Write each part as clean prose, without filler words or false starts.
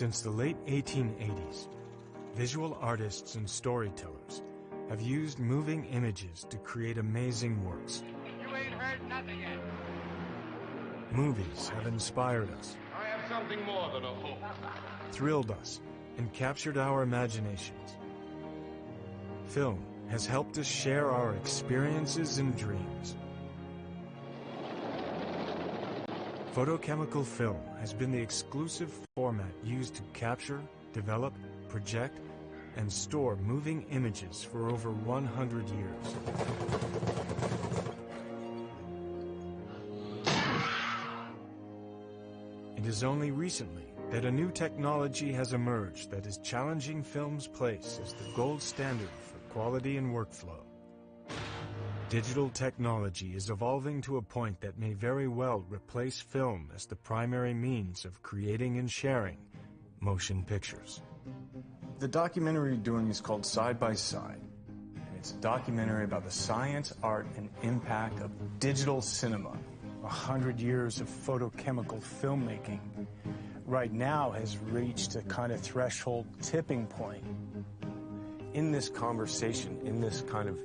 Since the late 1880s, visual artists and storytellers have used moving images to create amazing works. You ain't heard nothing yet. Movies have inspired us, I have something more than a hope. thrilled us, and captured our imaginations. Film has helped us share our experiences and dreams. Photochemical film has been the exclusive format used to capture, develop, project, and store moving images for over 100 years. It is only recently that a new technology has emerged that is challenging film's place as the gold standard for quality and workflow. Digital technology is evolving to a point that may very well replace film as the primary means of creating and sharing motion pictures. The documentary you're doing is called Side by Side, and it's a documentary about the science, art, and impact of digital cinema. 100 years of photochemical filmmaking right now has reached a kind of threshold tipping point. In this conversation, in this kind of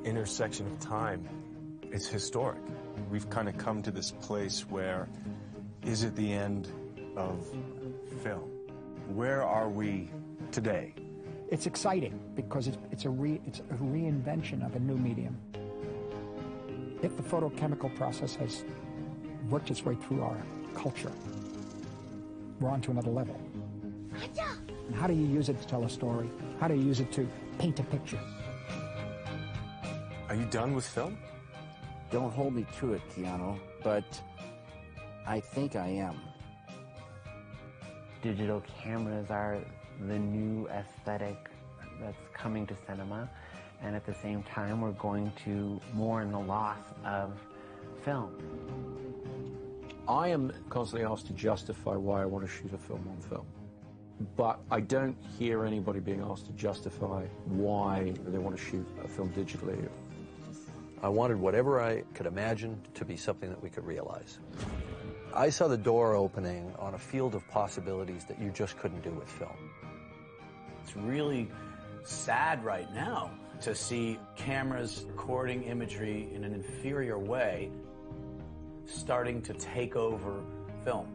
intersection of time, it's historic. We've kind of come to this place where, is it the end of film? Where are we today? It's exciting because it's a reinvention of a new medium. If the photochemical process has worked its way through our culture, we're on to another level. And how do you use it to tell a story? How do you use it to paint a picture? Are you done with film? Don't hold me to it, Keanu, but I think I am. Digital cameras are the new aesthetic that's coming to cinema, and at the same time we're going to mourn the loss of film. I am constantly asked to justify why I want to shoot a film on film. But I don't hear anybody being asked to justify why they want to shoot a film digitally. I wanted whatever I could imagine to be something that we could realize. I saw the door opening on a field of possibilities that you just couldn't do with film. It's really sad right now to see cameras recording imagery in an inferior way starting to take over film.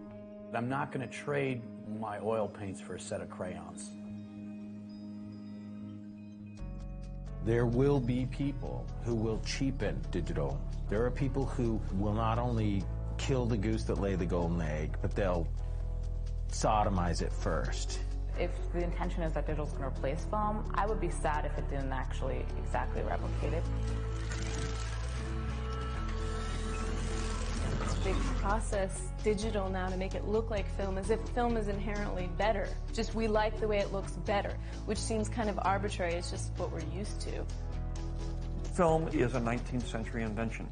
I'm not going to trade my oil paints for a set of crayons. There will be people who will cheapen digital. There are people who will not only kill the goose that laid the golden egg, but they'll sodomize it first. If the intention is that digital's going to replace film, I would be sad if it didn't actually exactly replicate it. They process digital now to make it look like film, as if film is inherently better. Just we like the way it looks better, which seems kind of arbitrary. It's just what we're used to. Film is a 19th century invention.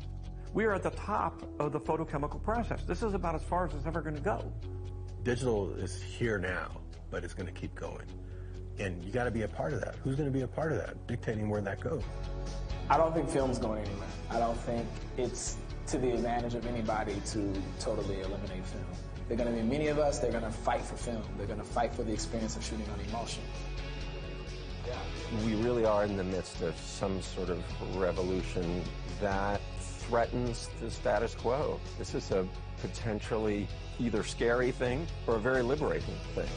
We are at the top of the photochemical process. This is about as far as it's ever going to go. Digital is here now, but it's going to keep going. And you got to be a part of that. Who's going to be a part of that, dictating where that goes? I don't think film's going anywhere. I don't think it's to the advantage of anybody to totally eliminate film. There are going to be many of us, they're going to fight for film. They're going to fight for the experience of shooting on emotion. Yeah. We really are in the midst of some sort of revolution that threatens the status quo. This is a potentially either scary thing or a very liberating thing.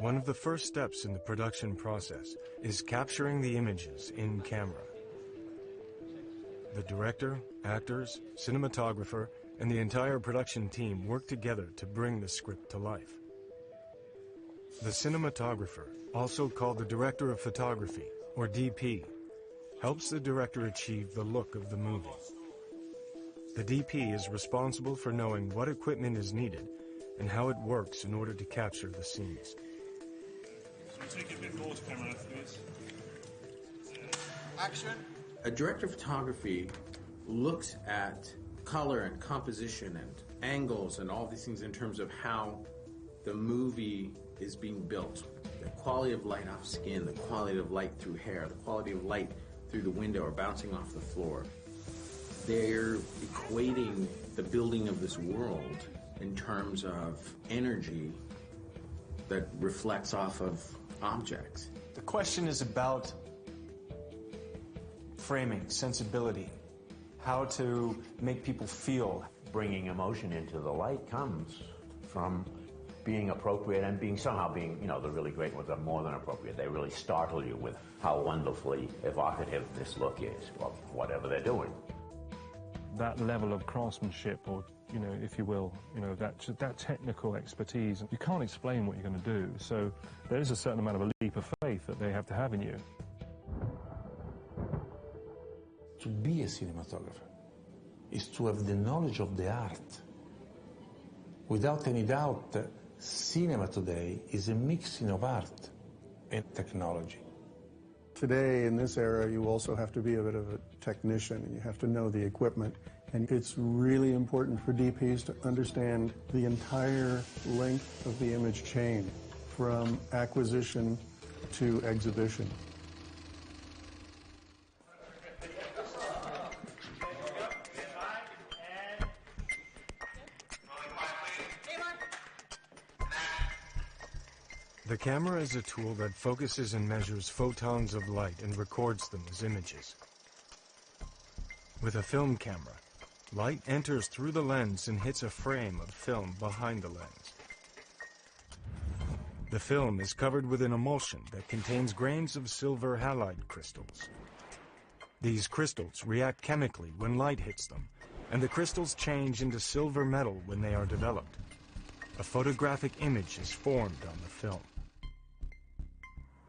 One of the first steps in the production process is capturing the images in camera. The director, actors, cinematographer, and the entire production team work together to bring the script to life. The cinematographer, also called the director of photography, or DP, helps the director achieve the look of the movie. The DP is responsible for knowing what equipment is needed and how it works in order to capture the scenes. Take a bit more camera, please. Action. A director of photography looks at color and composition and angles and all these things in terms of how the movie is being built. The quality of light off skin, the quality of light through hair, the quality of light through the window or bouncing off the floor. They're equating the building of this world in terms of energy that reflects off of objects. The question is about framing, sensibility, how to make people feel. Bringing emotion into the light comes from being appropriate and somehow being, the really great ones are more than appropriate. They really startle you with how wonderfully evocative this look is, of whatever they're doing. That level of craftsmanship, or, if you will, that technical expertise, you can't explain what you're going to do. So there is a certain amount of a leap of faith that they have to have in you. To be a cinematographer is to have the knowledge of the art. Without any doubt, cinema today is a mixing of art and technology. Today, in this era, you also have to be a bit of a technician, and you have to know the equipment. And it's really important for DPs to understand the entire length of the image chain, from acquisition to exhibition. The camera is a tool that focuses and measures photons of light and records them as images. With a film camera, light enters through the lens and hits a frame of film behind the lens. The film is covered with an emulsion that contains grains of silver halide crystals. These crystals react chemically when light hits them, and the crystals change into silver metal when they are developed. A photographic image is formed on the film.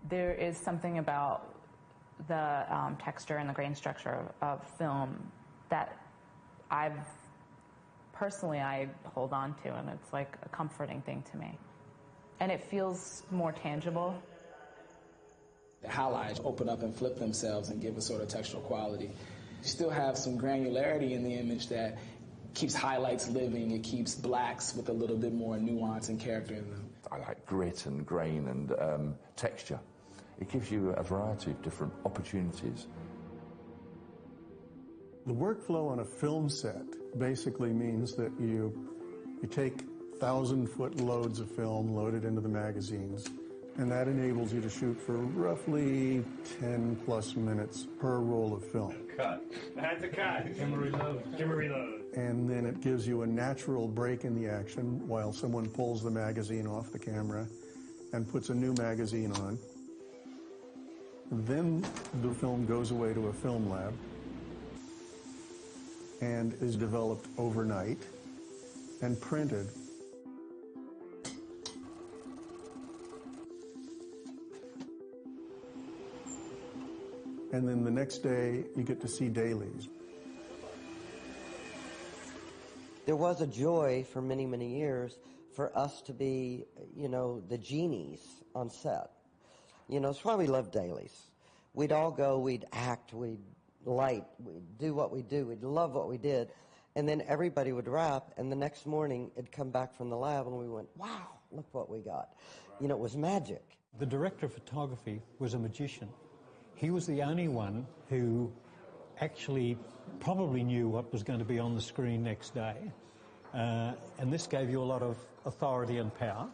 There is something about the texture and the grain structure of film that I hold on to, and it's like a comforting thing to me. And it feels more tangible. The halides open up and flip themselves and give a sort of textural quality. You still have some granularity in the image that keeps highlights living. It keeps blacks with a little bit more nuance and character in them. I like grit and grain and texture. It gives you a variety of different opportunities. The workflow on a film set basically means that you take 1,000-foot loads of film loaded into the magazines, and that enables you to shoot for roughly 10+ minutes per roll of film. Cut. I had to cut. Give me reload. Give me reload. And then it gives you a natural break in the action while someone pulls the magazine off the camera and puts a new magazine on. Then the film goes away to a film lab and is developed overnight and printed. And then the next day, you get to see dailies. There was a joy for many, many years for us to be, the genies on set. It's why we love dailies. We'd all go, we'd act, we'd light, we'd do what we do, we'd love what we did. And then everybody would wrap, and the next morning it'd come back from the lab, and we went, wow, look what we got. It was magic. The director of photography was a magician. He was the only one who actually probably knew what was going to be on the screen next day. And this gave you a lot of authority and power.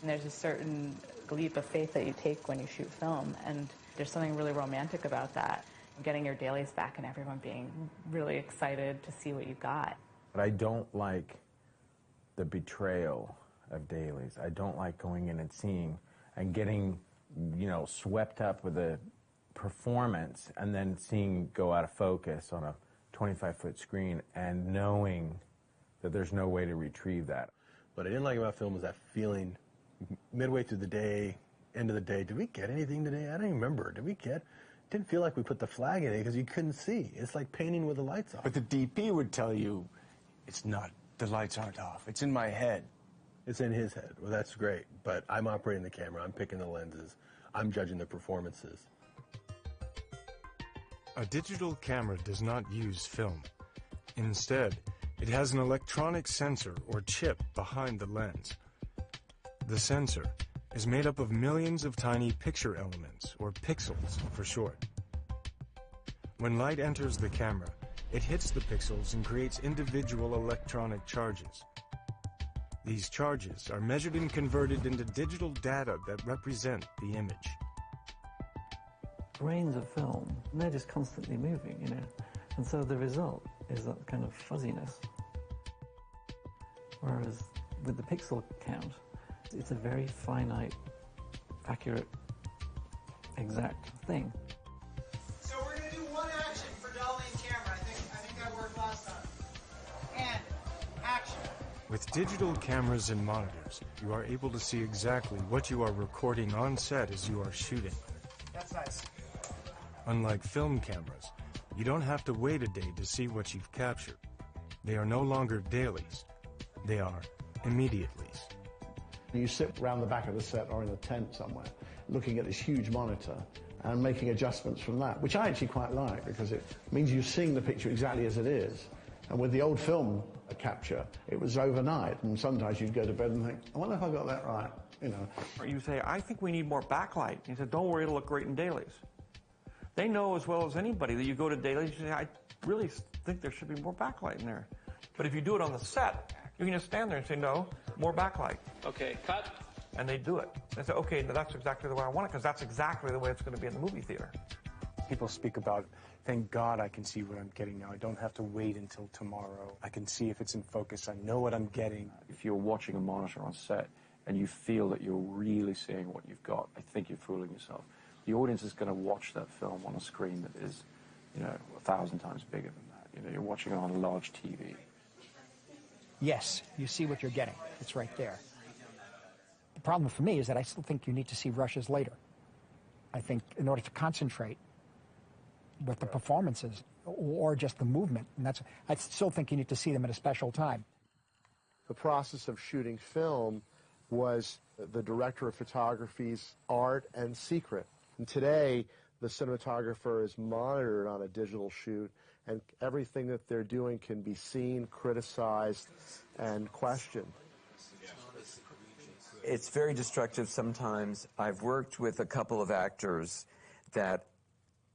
And there's a certain leap of faith that you take when you shoot film, and there's something really romantic about that. Getting your dailies back and everyone being really excited to see what you got. But I don't like the betrayal of dailies. I don't like going in and seeing and getting, swept up with a performance and then seeing go out of focus on a 25-foot screen and knowing that there's no way to retrieve that. What I didn't like about film was that feeling midway through the day, end of the day. Did we get anything today? I don't even remember. Did we get? Didn't feel like we put the flag in it because you couldn't see. It's like painting with the lights off. But the DP would tell you, it's not, the lights aren't off. It's in my head. It's in his head. Well, that's great. But I'm operating the camera. I'm picking the lenses. I'm judging the performances. A digital camera does not use film. Instead, it has an electronic sensor or chip behind the lens. The sensor is made up of millions of tiny picture elements, or pixels for short. When light enters the camera, it hits the pixels and creates individual electronic charges. These charges are measured and converted into digital data that represent the image. Grains of film, they're just constantly moving, you know, and so the result is that kind of fuzziness. Whereas with the pixel count, it's a very finite, accurate, exact thing. So we're going to do one action for dolly and camera. I think that worked last time. And action. With digital cameras and monitors, you are able to see exactly what you are recording on set as you are shooting. That's nice. Unlike film cameras, you don't have to wait a day to see what you've captured. They are no longer dailies. They are immediatelys. You sit around the back of the set or in a tent somewhere, looking at this huge monitor and making adjustments from that, which I actually quite like because it means you're seeing the picture exactly as it is. And with the old film capture, it was overnight, and sometimes you'd go to bed and think, I wonder if I got that right, you know. Or you say, I think we need more backlight. He said, don't worry, it'll look great in dailies. They know as well as anybody that you go to dailies, you say, I really think there should be more backlight in there. But if you do it on the set, you can just stand there and say, no, more backlight. Okay, cut. And they do it. They say, okay, that's exactly the way I want it, because that's exactly the way it's going to be in the movie theater. People speak about, thank God I can see what I'm getting now. I don't have to wait until tomorrow. I can see if it's in focus. I know what I'm getting. If you're watching a monitor on set and you feel that you're really seeing what you've got, I think you're fooling yourself. The audience is going to watch that film on a screen that is, 1,000 times bigger than that. You're watching it on a large TV. Yes, you see what you're getting. It's right there. The problem for me is that I still think you need to see rushes later. I think in order to concentrate with the performances or just the movement, and I still think you need to see them at a special time. The process of shooting film was the director of photography's art and secret. And today, the cinematographer is monitored on a digital shoot, and everything that they're doing can be seen, criticized, and questioned. It's very destructive sometimes. I've worked with a couple of actors that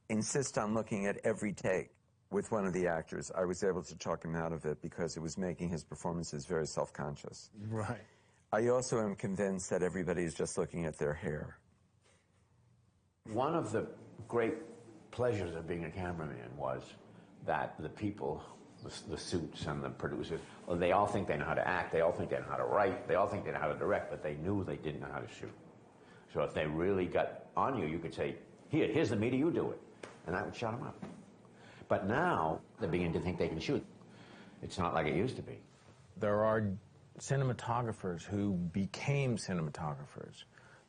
insist on looking at every take. With one of the actors, I was able to talk him out of it because it was making his performances very self-conscious. Right. I also am convinced that everybody is just looking at their hair. One of the great pleasures of being a cameraman was that the people, the suits and the producers, well, they all think they know how to act, they all think they know how to write, they all think they know how to direct, but they knew they didn't know how to shoot. So if they really got on you, you could say, here's the meter, you do it. And that would shut them up. But now, they begin to think they can shoot. It's not like it used to be. There are cinematographers who became cinematographers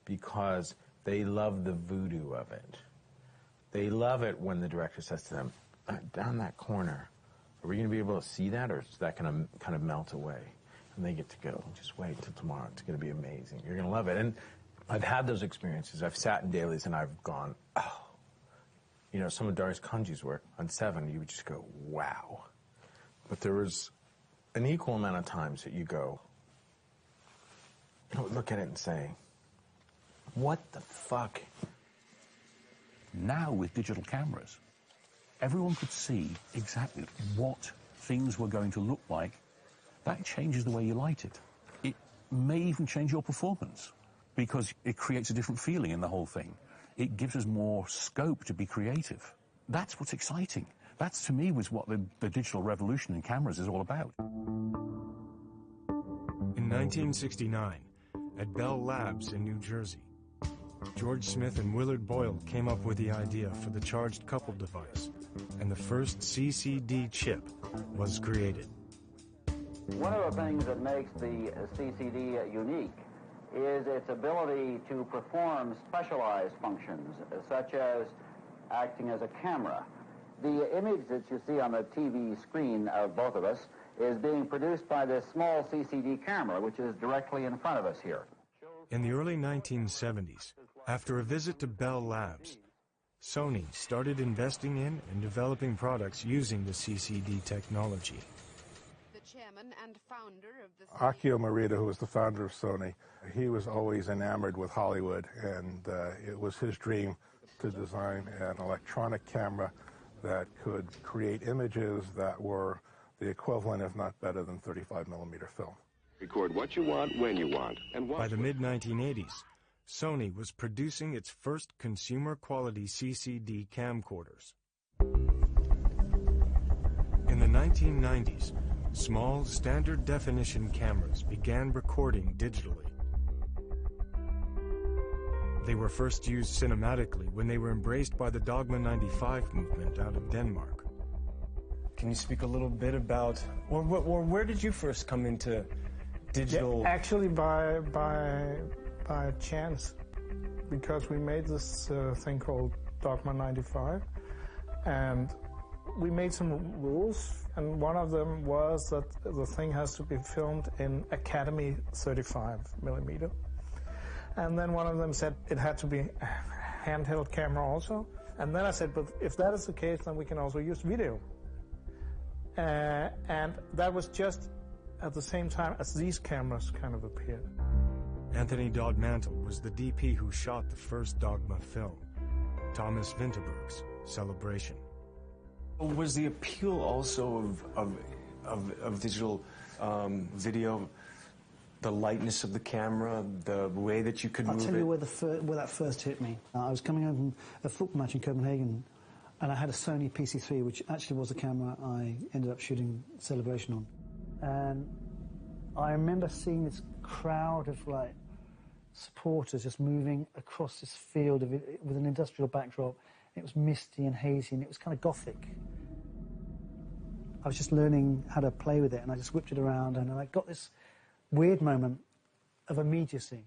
because they love the voodoo of it. They love it when the director says to them, down that corner, are we going to be able to see that, or is that going to kind of melt away? And they get to go, just wait till tomorrow, it's going to be amazing. You're going to love it. And I've had those experiences. I've sat in dailies and I've gone, oh. Some of Darius Kanji's work on 7, you would just go, wow. But there was an equal amount of times that you go, look at it and say, what the fuck? Now with digital cameras, everyone could see exactly what things were going to look like. That changes the way you light it. It may even change your performance because it creates a different feeling in the whole thing. It gives us more scope to be creative. That's what's exciting. That, to me, was what the digital revolution in cameras is all about. In 1969, at Bell Labs in New Jersey, George Smith and Willard Boyle came up with the idea for the charged couple device, and the first CCD chip was created. One of the things that makes the CCD unique is its ability to perform specialized functions, such as acting as a camera. The image that you see on the TV screen of both of us is being produced by this small CCD camera, which is directly in front of us here. In the early 1970s, after a visit to Bell Labs, Sony started investing in and developing products using the CCD technology. chairman and founder of the Akio Morita, who was the founder of Sony, he was always enamored with Hollywood, and it was his dream to design an electronic camera that could create images that were the equivalent, if not better, than 35mm film. Record what you want, when you want, and By the mid-1980s, Sony was producing its first consumer-quality CCD camcorders. In the 1990s, small, standard-definition cameras began recording digitally. They were first used cinematically when they were embraced by the Dogma 95 movement out of Denmark. Can you speak a little bit about, or where did you first come into digital? Yeah, actually by chance, because we made this thing called Dogma 95, and we made some rules, and one of them was that the thing has to be filmed in Academy 35mm. And then one of them said it had to be a handheld camera also. And then I said, but if that is the case, then we can also use video. And that was just at the same time as these cameras kind of appeared. Anthony Dodd Mantle was the DP who shot the first Dogma film, Thomas Vinterberg's Celebration. Was the appeal also of digital video, the lightness of the camera, the way that you could move it? I'll tell you where that first hit me. I was coming home from a football match in Copenhagen, and I had a Sony PC3, which actually was the camera I ended up shooting Celebration on. And I remember seeing this crowd of like supporters just moving across this field with an industrial backdrop. It was misty and hazy, and it was kind of gothic. I was just learning how to play with it, and I just whipped it around, and I got this weird moment of immediacy,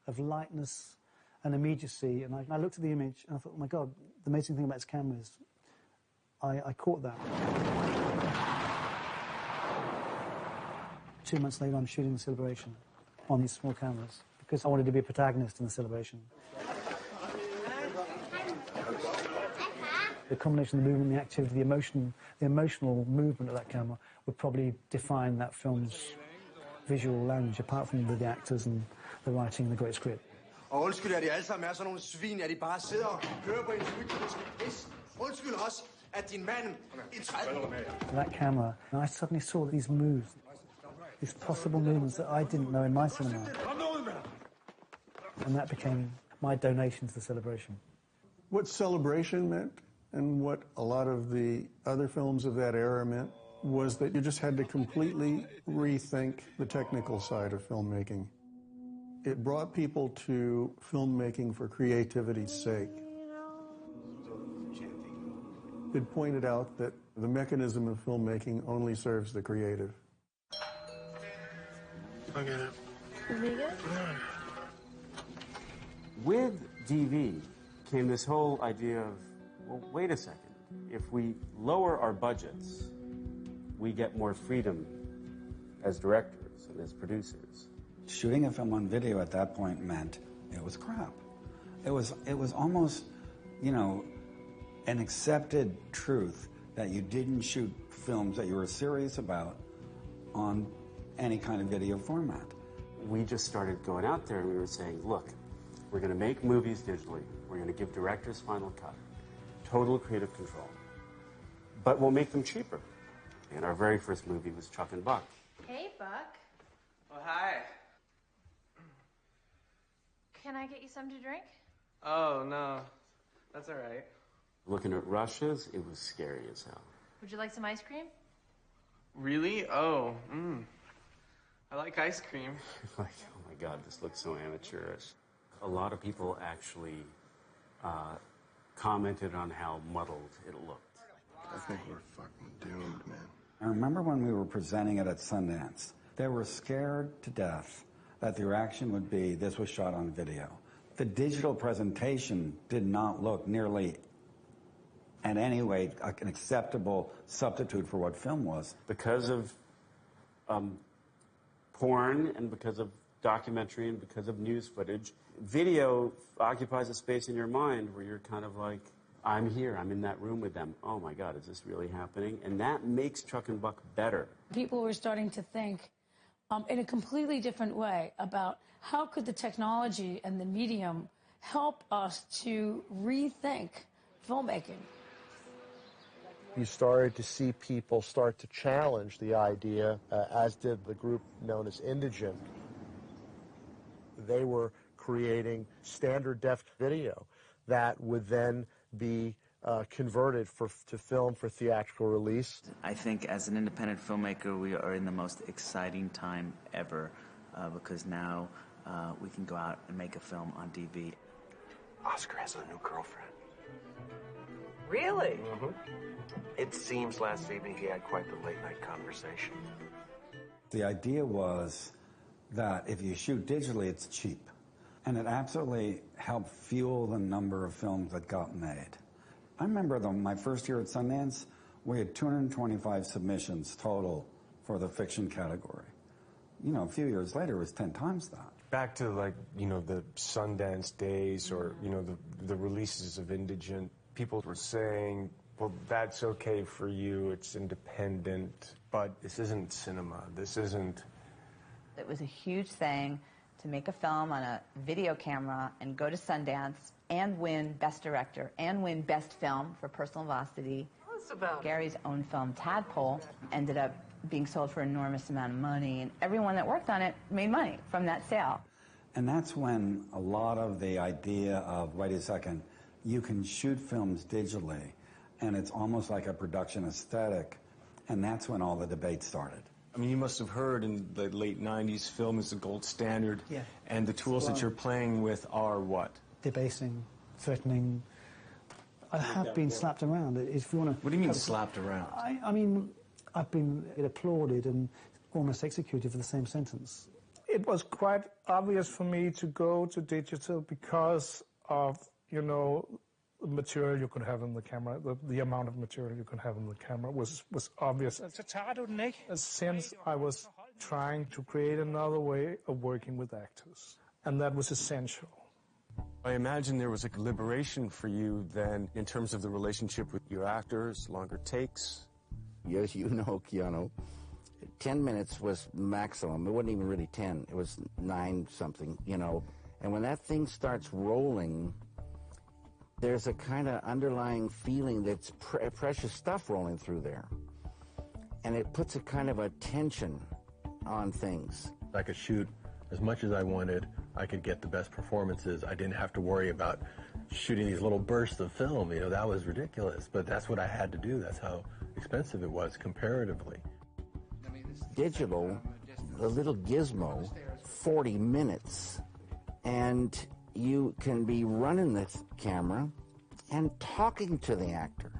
of lightness and immediacy. And I looked at the image, and I thought, oh my God, the amazing thing about this camera is I caught that. 2 months later, I'm shooting the Celebration on these small cameras because I wanted to be a protagonist in the Celebration. The combination of the movement, the activity, the emotional movement of that camera would probably define that film's visual language, apart from the actors and the writing and the great script. Og undskyld, at de alle sammen er sådan nogle svin, at de bare sidder og kører på en pis. Undskyld også, at din mand i 30. That camera, and I suddenly saw these moves, these possible movements that I didn't know in my cinema. And that became my donation to the Celebration. What Celebration meant, and what a lot of the other films of that era meant, was that you just had to completely rethink the technical side of filmmaking. It brought people to filmmaking for creativity's sake. It pointed out that the mechanism of filmmaking only serves the creative. Okay. With DV came this whole idea of, well, wait a second. If we lower our budgets, we get more freedom as directors and as producers. Shooting a film on video at that point meant it was crap. It was almost, you know, an accepted truth that you didn't shoot films that you were serious about on any kind of video format. We just started going out there and we were saying, look, we're going to make movies digitally. We're going to give directors final cut, total creative control. But we'll make them cheaper. And our very first movie was Chuck and Buck. Hey, Buck. Oh, hi. Can I get you something to drink? Oh, no. That's all right. Looking at rushes, it was scary as hell. Would you like some ice cream? Really? Oh, I like ice cream. Like, oh my God, this looks so amateurish. A lot of people actually commented on how muddled it looked. I think we're fucking doomed, man. I remember when we were presenting it at Sundance, they were scared to death that the reaction would be, this was shot on video. The digital presentation did not look nearly in any way an acceptable substitute for what film was. Because of porn and because of documentary and because of news footage, video occupies a space in your mind where you're kind of like, I'm here, I'm in that room with them. Oh my God, is this really happening? And that makes Truck and Buck better. People were starting to think in a completely different way about how could the technology and the medium help us to rethink filmmaking. You started to see people start to challenge the idea, as did the group known as Indigent. They were creating standard def video that would then be converted to film for theatrical release. I think as an independent filmmaker, we are in the most exciting time ever because now we can go out and make a film on DV. Oscar has a new girlfriend. Really? Mm-hmm. It seems last evening he had quite the late-night conversation. The idea was that if you shoot digitally, it's cheap. And it absolutely helped fuel the number of films that got made. I remember my first year at Sundance, we had 225 submissions total for the fiction category. You know, a few years later, it was 10 times that. Back to, like, you know, the Sundance days or, you know, the releases of Indigent, people were saying, well, that's okay for you, it's independent, but this isn't cinema, this isn't... It was a huge thing to make a film on a video camera and go to Sundance and win Best Director and win Best Film for Personal Velocity. What's about Gary's own film, Tadpole, ended up being sold for an enormous amount of money, and everyone that worked on it made money from that sale. And that's when a lot of the idea of, wait a second, you can shoot films digitally, and it's almost like a production aesthetic, and that's when all the debate started. I mean, you must have heard in the late 90s, film is the gold standard, Yeah. and the tools that you're playing with are what? Debasing, threatening. I have been slapped around. If you want to. What do you mean slapped around? I mean, I've been applauded and almost executed for the same sentence. It was quite obvious for me to go to digital because of, you know, the material you could have in the camera, the amount of material you could have in the camera was obvious. Since I was trying to create another way of working with actors, and that was essential. I imagine there was a liberation for you then in terms of the relationship with your actors, longer takes. Yes, you know, Keanu, 10 minutes was maximum. It wasn't even really 10. It was 9-something, you know. And when that thing starts rolling, there's a kind of underlying feeling that's precious stuff rolling through there. And it puts a kind of a tension on things. I could shoot as much as I wanted. I could get the best performances. I didn't have to worry about shooting these little bursts of film. You know, that was ridiculous, but that's what I had to do. That's how expensive it was comparatively. Digital, a little gizmo, 40 minutes, and you can be running the camera and talking to the actor,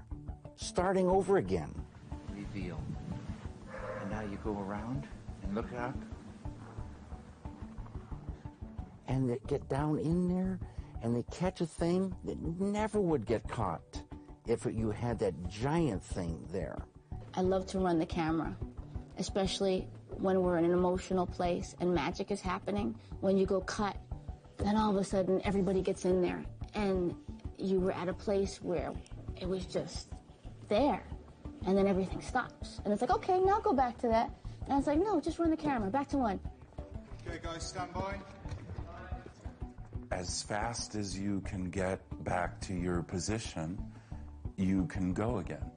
starting over again. Reveal. And now you go around and look out. And they get down in there and they catch a thing that never would get caught if you had that giant thing there. I love to run the camera, especially when we're in an emotional place and magic is happening. When you go cut, then all of a sudden everybody gets in there and you were at a place where it was just there, and then everything stops. And it's like, okay, now go back to that. And I was like, no, just run the camera, back to one. Okay, guys, stand by. As fast as you can get back to your position, you can go again.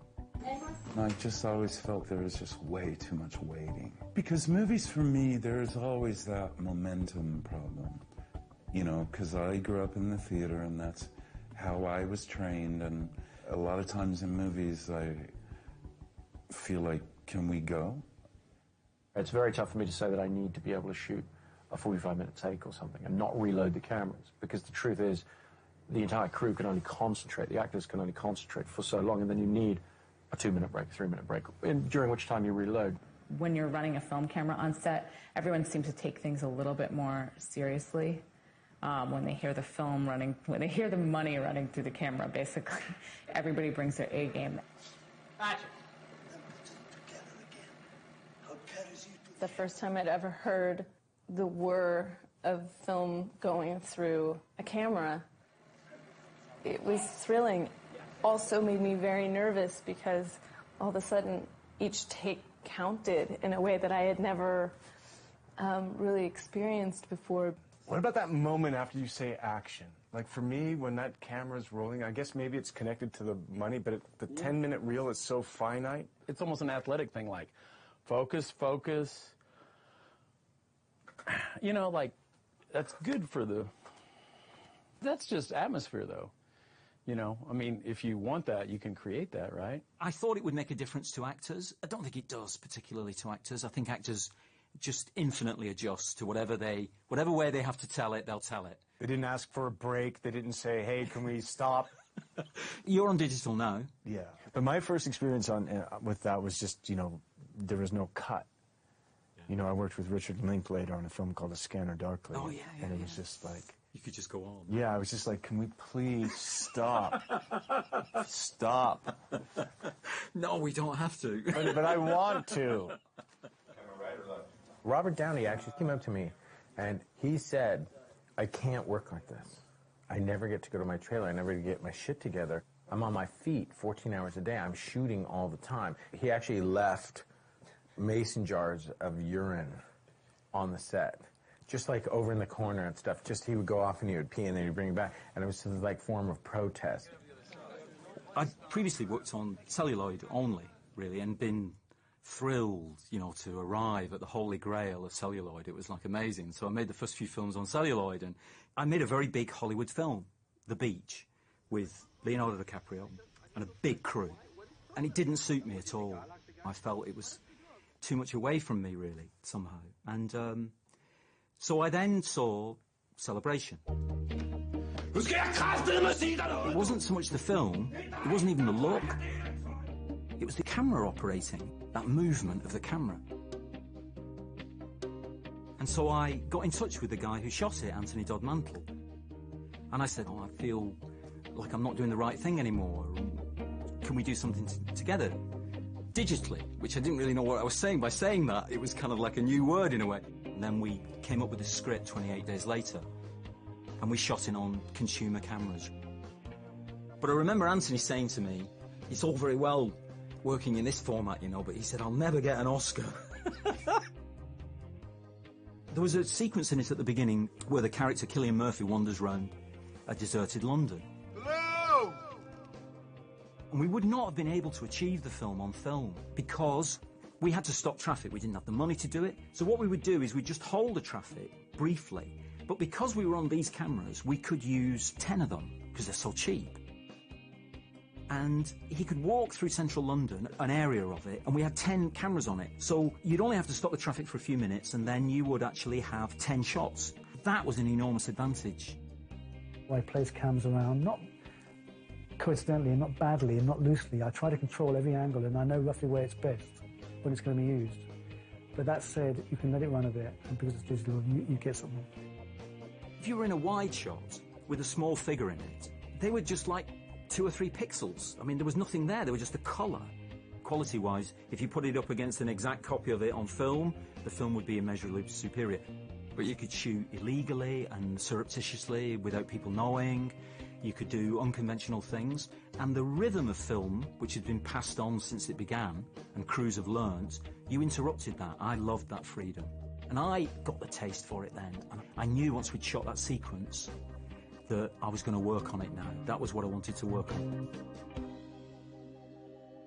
I just always felt there was just way too much waiting. Because movies, for me, there's always that momentum problem. You know, because I grew up in the theater, and that's how I was trained. And a lot of times in movies, I feel like, can we go? It's very tough for me to say that I need to be able to shoot a 45-minute take or something and not reload the cameras, because the truth is the entire crew can only concentrate, the actors can only concentrate for so long, and then you need a 2-minute break, 3-minute break, during which time you reload. When you're running a film camera on set, everyone seems to take things a little bit more seriously. When they hear the film running, when they hear the money running through the camera, basically, everybody brings their A game. The first time I'd ever heard the whir of film going through a camera, it was thrilling. also made me very nervous because all of a sudden each take counted in a way that I had never really experienced before. What about that moment after you say action? Like for me, when that camera's rolling, I guess maybe it's connected to the money, but the 10-minute reel is so finite. It's almost an athletic thing, like focus, focus. You know, like that's good for that's just atmosphere though. You know, I mean, if you want that, you can create that, right? I thought it would make a difference to actors. I don't think it does, particularly to actors. I think actors just infinitely adjust to whatever way they have to tell it, they'll tell it. They didn't ask for a break. They didn't say, hey, can we stop? You're on digital now. Yeah. But my first experience with that was just, you know, there was no cut. Yeah. You know, I worked with Richard Linklater on a film called A Scanner Darkly. Oh, yeah, and it was just like... You could just go on. Yeah, I was just like, can we please stop? Stop. No, we don't have to. But I want to. Robert Downey actually came up to me, and he said, I can't work like this. I never get to go to my trailer. I never get my shit together. I'm on my feet 14 hours a day. I'm shooting all the time. He actually left mason jars of urine on the set, just like over in the corner and stuff. Just he would go off and he would pee and then he'd bring it back. And it was some like form of protest. I'd previously worked on celluloid only, really, and been thrilled, you know, to arrive at the holy grail of celluloid. It was like amazing. So I made the first few films on celluloid, and I made a very big Hollywood film, The Beach, with Leonardo DiCaprio and a big crew. And it didn't suit me at all. I felt it was too much away from me, really, somehow. And so I then saw Celebration. It wasn't so much the film, it wasn't even the look. It was the camera operating, that movement of the camera. And so I got in touch with the guy who shot it, Anthony Dodd Mantle. And I said, I feel like I'm not doing the right thing anymore. Can we do something together? Digitally, which I didn't really know what I was saying by saying that. It was kind of like a new word in a way. And then we came up with a script 28 days later. And we shot it on consumer cameras. But I remember Anthony saying to me, it's all very well working in this format, you know, but he said, I'll never get an Oscar. There was a sequence in it at the beginning where the character Cillian Murphy wanders around a deserted London. Hello! And we would not have been able to achieve the film on film because we had to stop traffic. We didn't have the money to do it. So what we would do is we'd just hold the traffic briefly. But because we were on these cameras, we could use 10 of them because they're so cheap. And he could walk through central London, an area of it, and we had 10 cameras on it. So you'd only have to stop the traffic for a few minutes, and then you would actually have 10 shots. That was an enormous advantage. I place cams around, not coincidentally and not badly and not loosely. I try to control every angle, and I know roughly where it's best, when it's going to be used. But that said, you can let it run a bit, and because it's digital, you get something. If you were in a wide shot with a small figure in it, they were just like 2 or 3 pixels. I mean, there was nothing there. There was just a colour. Quality-wise, if you put it up against an exact copy of it on film, the film would be immeasurably superior. But you could shoot illegally and surreptitiously without people knowing. You could do unconventional things. And the rhythm of film, which had been passed on since it began, and crews have learnt, you interrupted that. I loved that freedom. And I got the taste for it then. And I knew once we'd shot that sequence that I was going to work on it now. That was what I wanted to work on.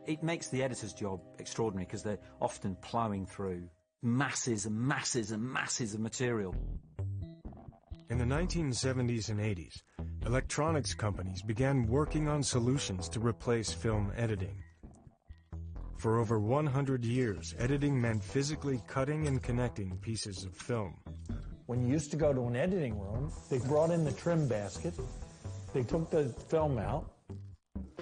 It makes the editor's job extraordinary because they're often ploughing through masses and masses and masses of material. In the 1970s and 80s, electronics companies began working on solutions to replace film editing. For over 100 years, editing meant physically cutting and connecting pieces of film. When you used to go to an editing room, they brought in the trim basket, they took the film out,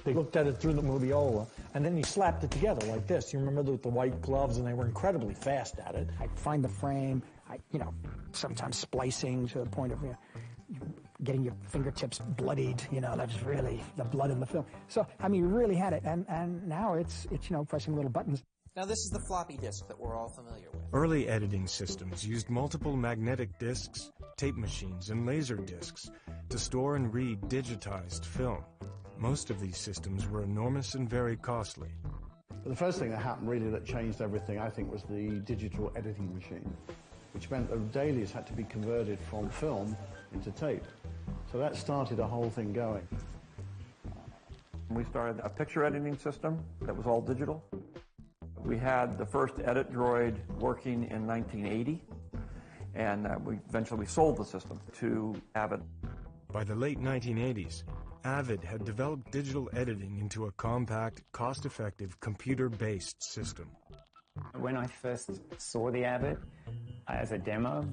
they looked at it through the moviola, and then you slapped it together like this. You remember the white gloves, and they were incredibly fast at it. I'd find the frame, sometimes splicing to the point of getting your fingertips bloodied, that was really the blood in the film. So, we really had it, and now it's pressing little buttons. Now, this is the floppy disk that we're all familiar with. Early editing systems used multiple magnetic disks, tape machines, and laser disks to store and read digitized film. Most of these systems were enormous and very costly. But the first thing that happened really that changed everything, I think, was the digital editing machine, which meant that dailies had to be converted from film into tape. So that started a whole thing going. We started a picture editing system that was all digital. We had the first edit droid working in 1980, and we eventually sold the system to Avid. By the late 1980s, Avid had developed digital editing into a compact, cost-effective, computer-based system. When I first saw the Avid as a demo,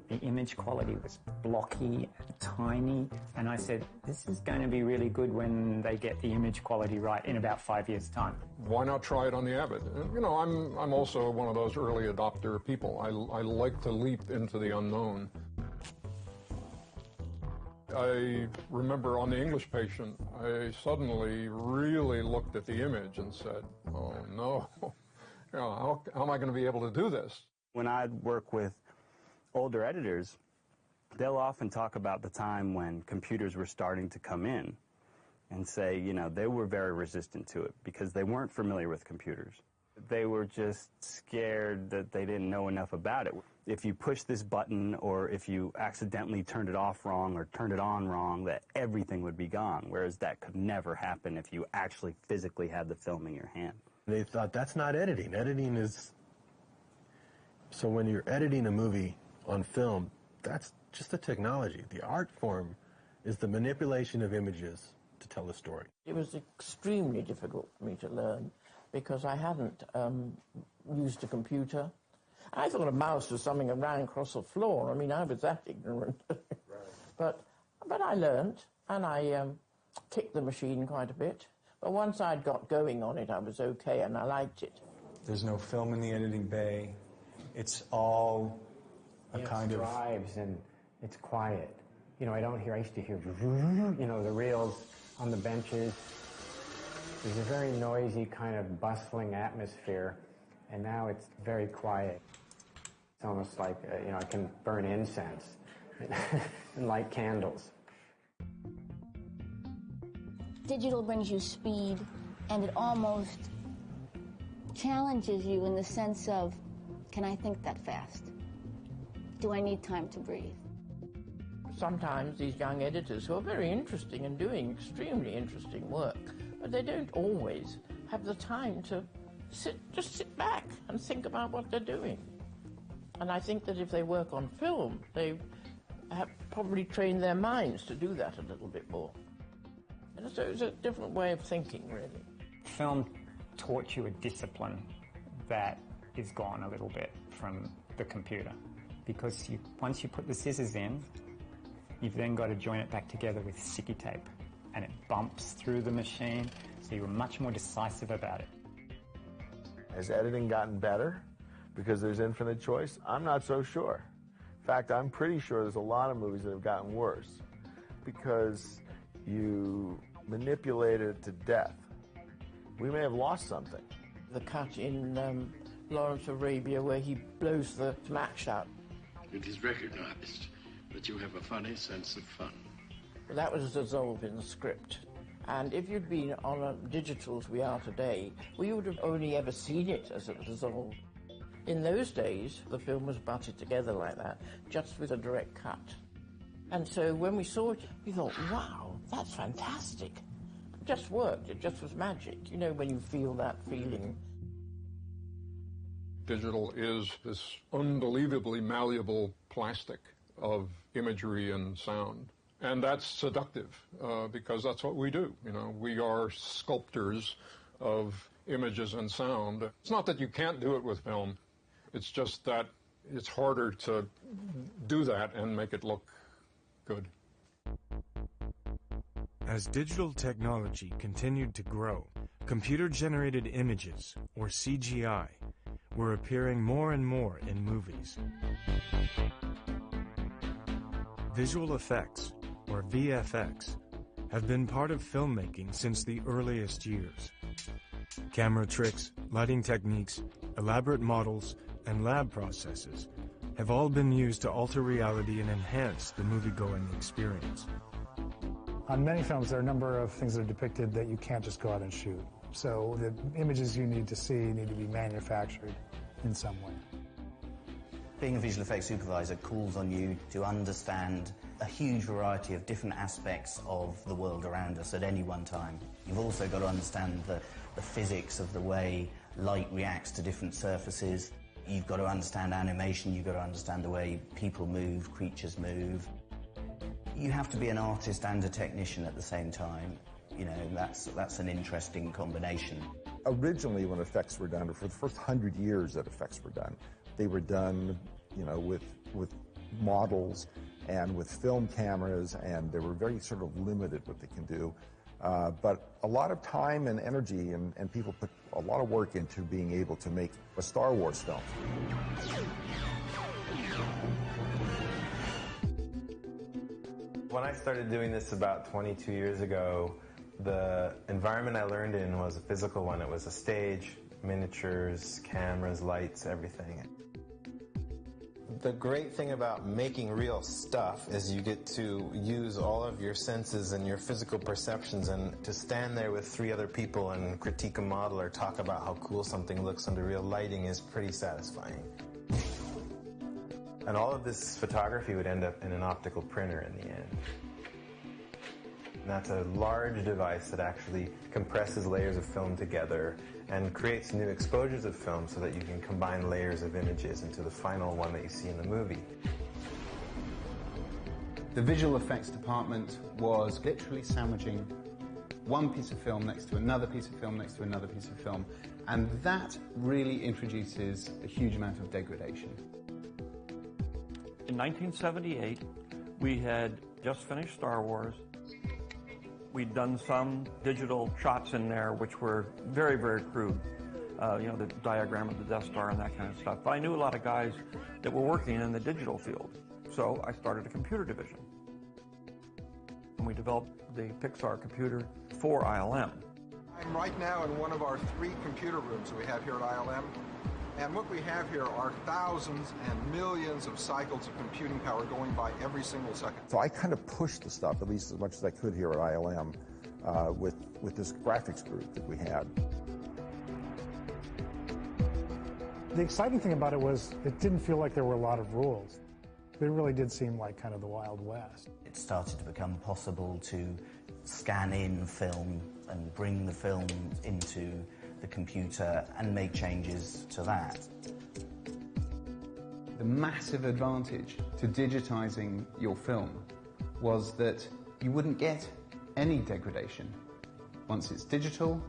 the image quality was blocky, tiny, and I said, this is going to be really good when they get the image quality right in about 5 years' time. Why not try it on the Avid? You know, I'm also one of those early adopter people. I like to leap into the unknown. I remember on The English Patient, I suddenly really looked at the image and said, oh no, you know, how am I going to be able to do this? When I'd work with older editors, they'll often talk about the time when computers were starting to come in and say, you know, they were very resistant to it because they weren't familiar with computers. They were just scared that they didn't know enough about it. If you push this button or if you accidentally turned it off wrong or turned it on wrong, that everything would be gone, whereas that could never happen if you actually physically had the film in your hand. They thought, that's not editing. Editing is... So when you're editing a movie on film, that's just the technology. The art form is the manipulation of images to tell a story. It was extremely difficult for me to learn because I hadn't used a computer. I thought a mouse was something that ran across the floor. I mean, I was that ignorant. But I learned, and I ticked the machine quite a bit. But once I'd got going on it, I was okay, and I liked it. There's no film in the editing bay. It's all a kind of... drives and it's quiet. You know, I used to hear, you know, the reels on the benches. There's a very noisy, kind of bustling atmosphere, and now it's very quiet. It's almost like, you know, I can burn incense and light candles. Digital brings you speed, and it almost challenges you in the sense of, can I think that fast? Do I need time to breathe? Sometimes these young editors who are very interesting and doing extremely interesting work, but they don't always have the time to just sit back and think about what they're doing. And I think that if they work on film, they have probably trained their minds to do that a little bit more. And so it's a different way of thinking, really. Film taught you a discipline that is gone a little bit from the computer, because once you put the scissors in, you've then got to join it back together with sticky tape, and it bumps through the machine, so you're much more decisive about it. Has editing gotten better because there's infinite choice? I'm not so sure. In fact, I'm pretty sure there's a lot of movies that have gotten worse because you manipulated it to death. We may have lost something. The cut in Lawrence of Arabia where he blows the match out. It is recognized that you have a funny sense of fun. Well, that was dissolved in the script. And if you'd been on a digital as we are today, we would have only ever seen it as it dissolved. In those days, the film was butted together like that, just with a direct cut. And so when we saw it, we thought, wow, that's fantastic. It just worked. It just was magic. You know, when you feel that feeling. Digital is this unbelievably malleable plastic of imagery and sound. And that's seductive because that's what we do. You know, we are sculptors of images and sound. It's not that you can't do it with film. It's just that it's harder to do that and make it look good. As digital technology continued to grow, computer-generated images, or CGI, were appearing more and more in movies. Visual effects, or VFX, have been part of filmmaking since the earliest years. Camera tricks, lighting techniques, elaborate models, and lab processes have all been used to alter reality and enhance the movie-going experience. On many films, there are a number of things that are depicted that you can't just go out and shoot. So the images you need to see need to be manufactured in some way. Being a visual effects supervisor calls on you to understand a huge variety of different aspects of the world around us at any one time. You've also got to understand the physics of the way light reacts to different surfaces. You've got to understand animation, you've got to understand the way people move, creatures move. You have to be an artist and a technician at the same time. You know, that's an interesting combination. Originally, when effects were done, or for the first 100 years that effects were done, they were done, you know, with models and with film cameras, and they were very sort of limited what they can do. But a lot of time and energy, and people put a lot of work into being able to make a Star Wars film. When I started doing this about 22 years ago, the environment I learned in was a physical one. It was a stage, miniatures, cameras, lights, everything. The great thing about making real stuff is you get to use all of your senses and your physical perceptions, and to stand there with 3 other people and critique a model or talk about how cool something looks under real lighting is pretty satisfying. And all of this photography would end up in an optical printer in the end. And that's a large device that actually compresses layers of film together and creates new exposures of film so that you can combine layers of images into the final one that you see in the movie. The visual effects department was literally sandwiching one piece of film next to another piece of film next to another piece of film, and that really introduces a huge amount of degradation. In 1978, we had just finished Star Wars. We'd done some digital shots in there which were very, very crude. You know, the diagram of the Death Star and that kind of stuff. But I knew a lot of guys that were working in the digital field. So I started a computer division. And we developed the Pixar computer for ILM. I'm right now in one of our 3 computer rooms that we have here at ILM. And what we have here are thousands and millions of cycles of computing power going by every single second. So I kind of pushed the stuff, at least as much as I could here at ILM, with this graphics group that we had. The exciting thing about it was it didn't feel like there were a lot of rules. It really did seem like kind of the Wild West. It started to become possible to scan in film and bring the film into the computer and make changes to that. The massive advantage to digitizing your film was that you wouldn't get any degradation. Once it's digital,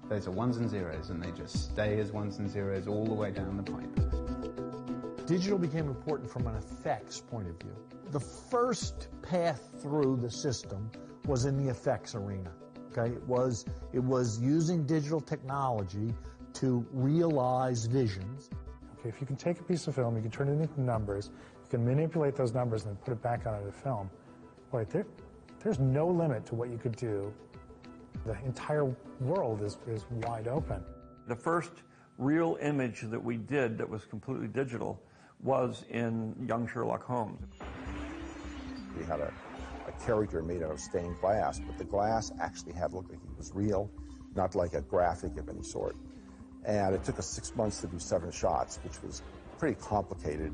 those are 1s and 0s, and they just stay as 1s and 0s all the way down the pipe. Digital became important from an effects point of view. The first path through the system was in the effects arena. Okay, it was using digital technology to realize visions. Okay, if you can take a piece of film, you can turn it into numbers, you can manipulate those numbers and then put it back onto the film. Boy, there's no limit to what you could do. The entire world is wide open. The first real image that we did that was completely digital was in Young Sherlock Holmes. We had a character made out of stained glass, but the glass actually looked like it was real, not like a graphic of any sort. And it took us 6 months to do 7 shots, which was pretty complicated,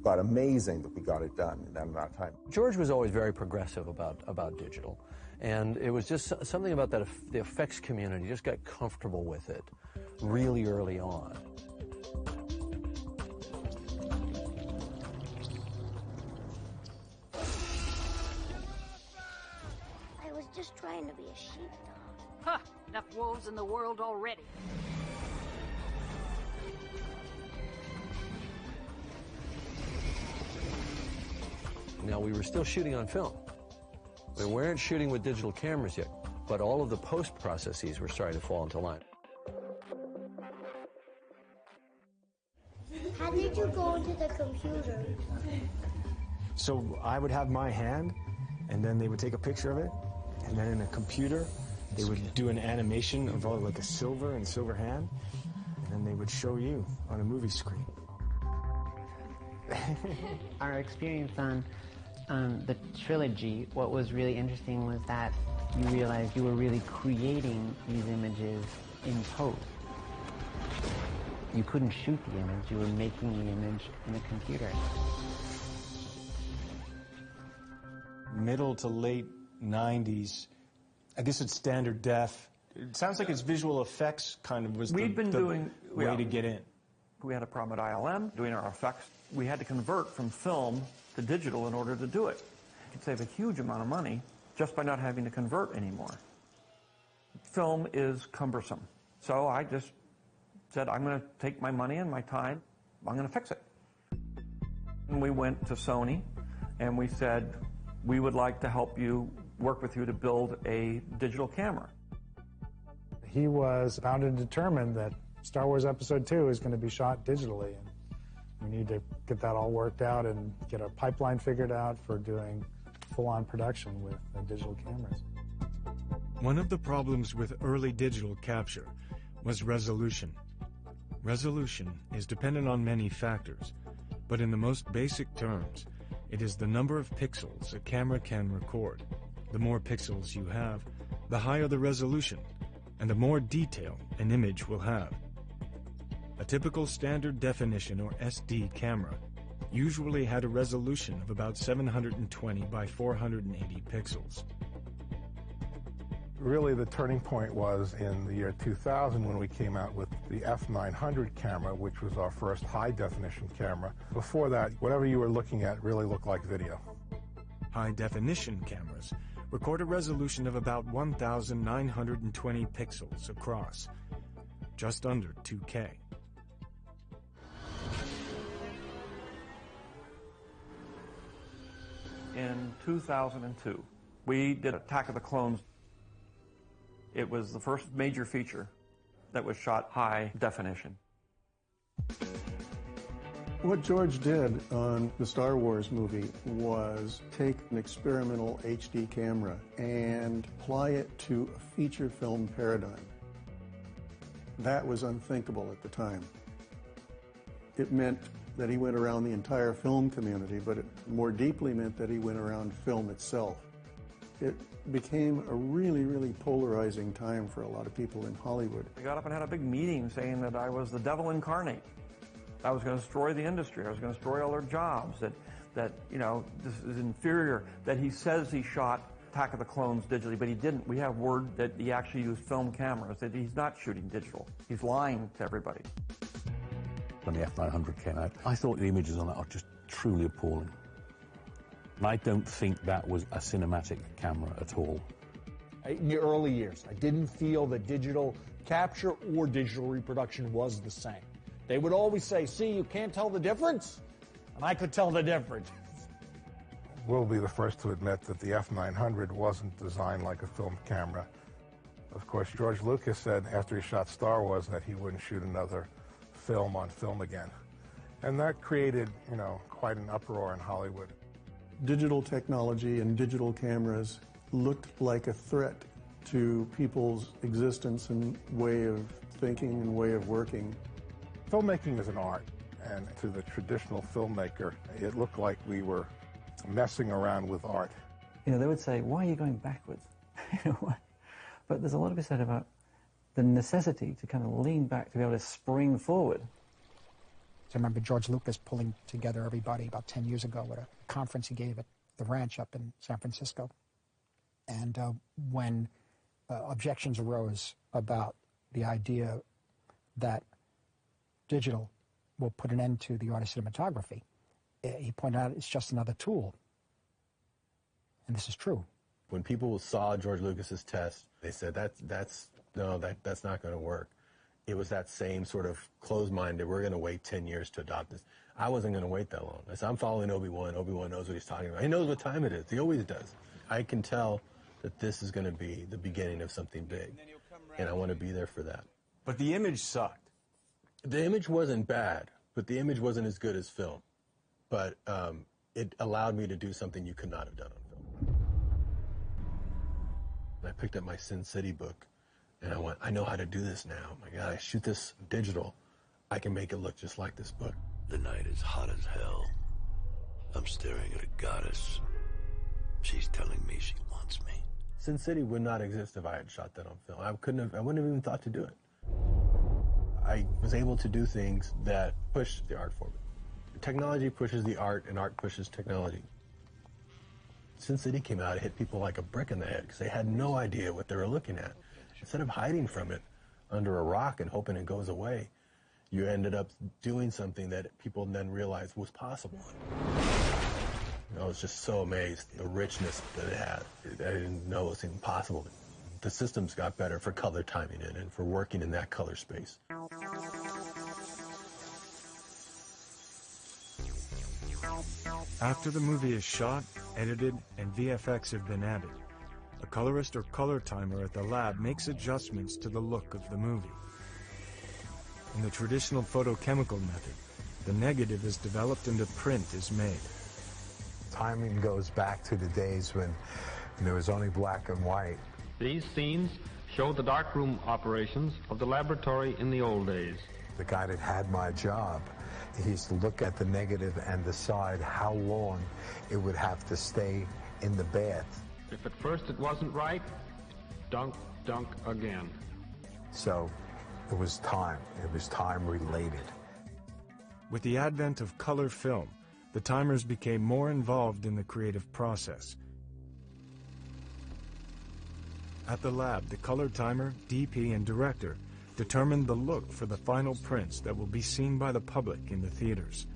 but amazing that we got it done in that amount of time. George was always very progressive about digital, and it was just something about that the effects community just got comfortable with it really early on. Just trying to be a sheepdog. Huh! Enough wolves in the world already. Now, we were still shooting on film. We weren't shooting with digital cameras yet, but all of the post processes were starting to fall into line. How did you go into the computer? So I would have my hand, and then they would take a picture of it, and then in a computer, they would do an animation of all like a silver and silver hand, and then they would show you on a movie screen. Our experience on the trilogy, what was really interesting was that you realized you were really creating these images in post. You couldn't shoot the image, you were making the image in a computer. Middle to late 90s, I guess it's standard def. It sounds like it's visual effects kind of was We'd been doing way to get in. We had a problem at ILM doing our effects. We had to convert from film to digital in order to do it. You could save a huge amount of money just by not having to convert anymore. Film is cumbersome. So I just said, I'm going to take my money and my time, I'm going to fix it. And we went to Sony and we said, we would like to help you, work with you to build a digital camera. He was bound and determined that Star Wars Episode 2 is going to be shot digitally, and we need to get that all worked out and get a pipeline figured out for doing full-on production with digital cameras. One of the problems with early digital capture was resolution. Resolution is dependent on many factors, but in the most basic terms, it is the number of pixels a camera can record. The more pixels you have, the higher the resolution, and the more detail an image will have. A typical standard definition or SD camera usually had a resolution of about 720 by 480 pixels. Really, the turning point was in the year 2000 when we came out with the F900 camera, which was our first high-definition camera. Before that, whatever you were looking at really looked like video. High-definition cameras record a resolution of about 1,920 pixels across, just under 2K. In 2002, we did Attack of the Clones. It was the first major feature that was shot high definition. What George did on the Star Wars movie was take an experimental HD camera and apply it to a feature film paradigm. That was unthinkable at the time. It meant that he went around the entire film community, but it more deeply meant that he went around film itself. It became a really, really polarizing time for a lot of people in Hollywood. We got up and had a big meeting saying that I was the devil incarnate. I was going to destroy the industry. I was going to destroy all their jobs. That you know, this is inferior. That he says he shot Attack of the Clones digitally, but he didn't. We have word that he actually used film cameras, that he's not shooting digital. He's lying to everybody. When the F900 came out, I thought the images on that are just truly appalling. And I don't think that was a cinematic camera at all. In the early years, I didn't feel that digital capture or digital reproduction was the same. They would always say, see, you can't tell the difference? And I could tell the difference. We'll be the first to admit that the F900 wasn't designed like a film camera. Of course, George Lucas said after he shot Star Wars that he wouldn't shoot another film on film again. And that created, you know, quite an uproar in Hollywood. Digital technology and digital cameras looked like a threat to people's existence and way of thinking and way of working. Filmmaking is an art, and to the traditional filmmaker, it looked like we were messing around with art. You know, they would say, why are you going backwards? You know, but there's a lot to be said about the necessity to kind of lean back to be able to spring forward. So I remember George Lucas pulling together everybody about 10 years ago at a conference he gave at the ranch up in San Francisco. And when objections arose about the idea that digital will put an end to the art of cinematography, he pointed out it's just another tool. And this is true. When people saw George Lucas's test, they said, that's not going to work. It was that same sort of closed-minded, we're going to wait 10 years to adopt this. I wasn't going to wait that long. I said, I'm following Obi-Wan. Obi-Wan knows what he's talking about. He knows what time it is. He always does. I can tell that this is going to be the beginning of something big, and I want to be there for that. But the image sucked. The image wasn't bad, but the image wasn't as good as film. But it allowed me to do something you could not have done on film. And I picked up my Sin City book, and I went, I know how to do this now. My God, I shoot this digital. I can make it look just like this book. The night is hot as hell. I'm staring at a goddess She's telling me she wants me. Sin City would not exist if I had shot that on film. I wouldn't have even thought to do it. I was able to do things that push the art forward. Technology pushes the art, and art pushes technology. Sin City came out, it hit people like a brick in the head because they had no idea what they were looking at. Instead of hiding from it under a rock and hoping it goes away, you ended up doing something that people then realized was possible. I was just so amazed, the richness that it had. I didn't know it was even possible. The systems got better for color timing it and for working in that color space. After the movie is shot, edited, and VFX have been added, a colorist or color timer at the lab makes adjustments to the look of the movie. In the traditional photochemical method, the negative is developed and a print is made. Timing goes back to the days when there was only black and white. These scenes show the darkroom operations of the laboratory in the old days. The guy that had my job, he used to look at the negative and decide how long it would have to stay in the bath. If at first it wasn't right, dunk, dunk again. So it was time. It was time related. With the advent of color film, the timers became more involved in the creative process. At the lab, the color timer, DP, and director determined the look for the final prints that will be seen by the public in the theaters.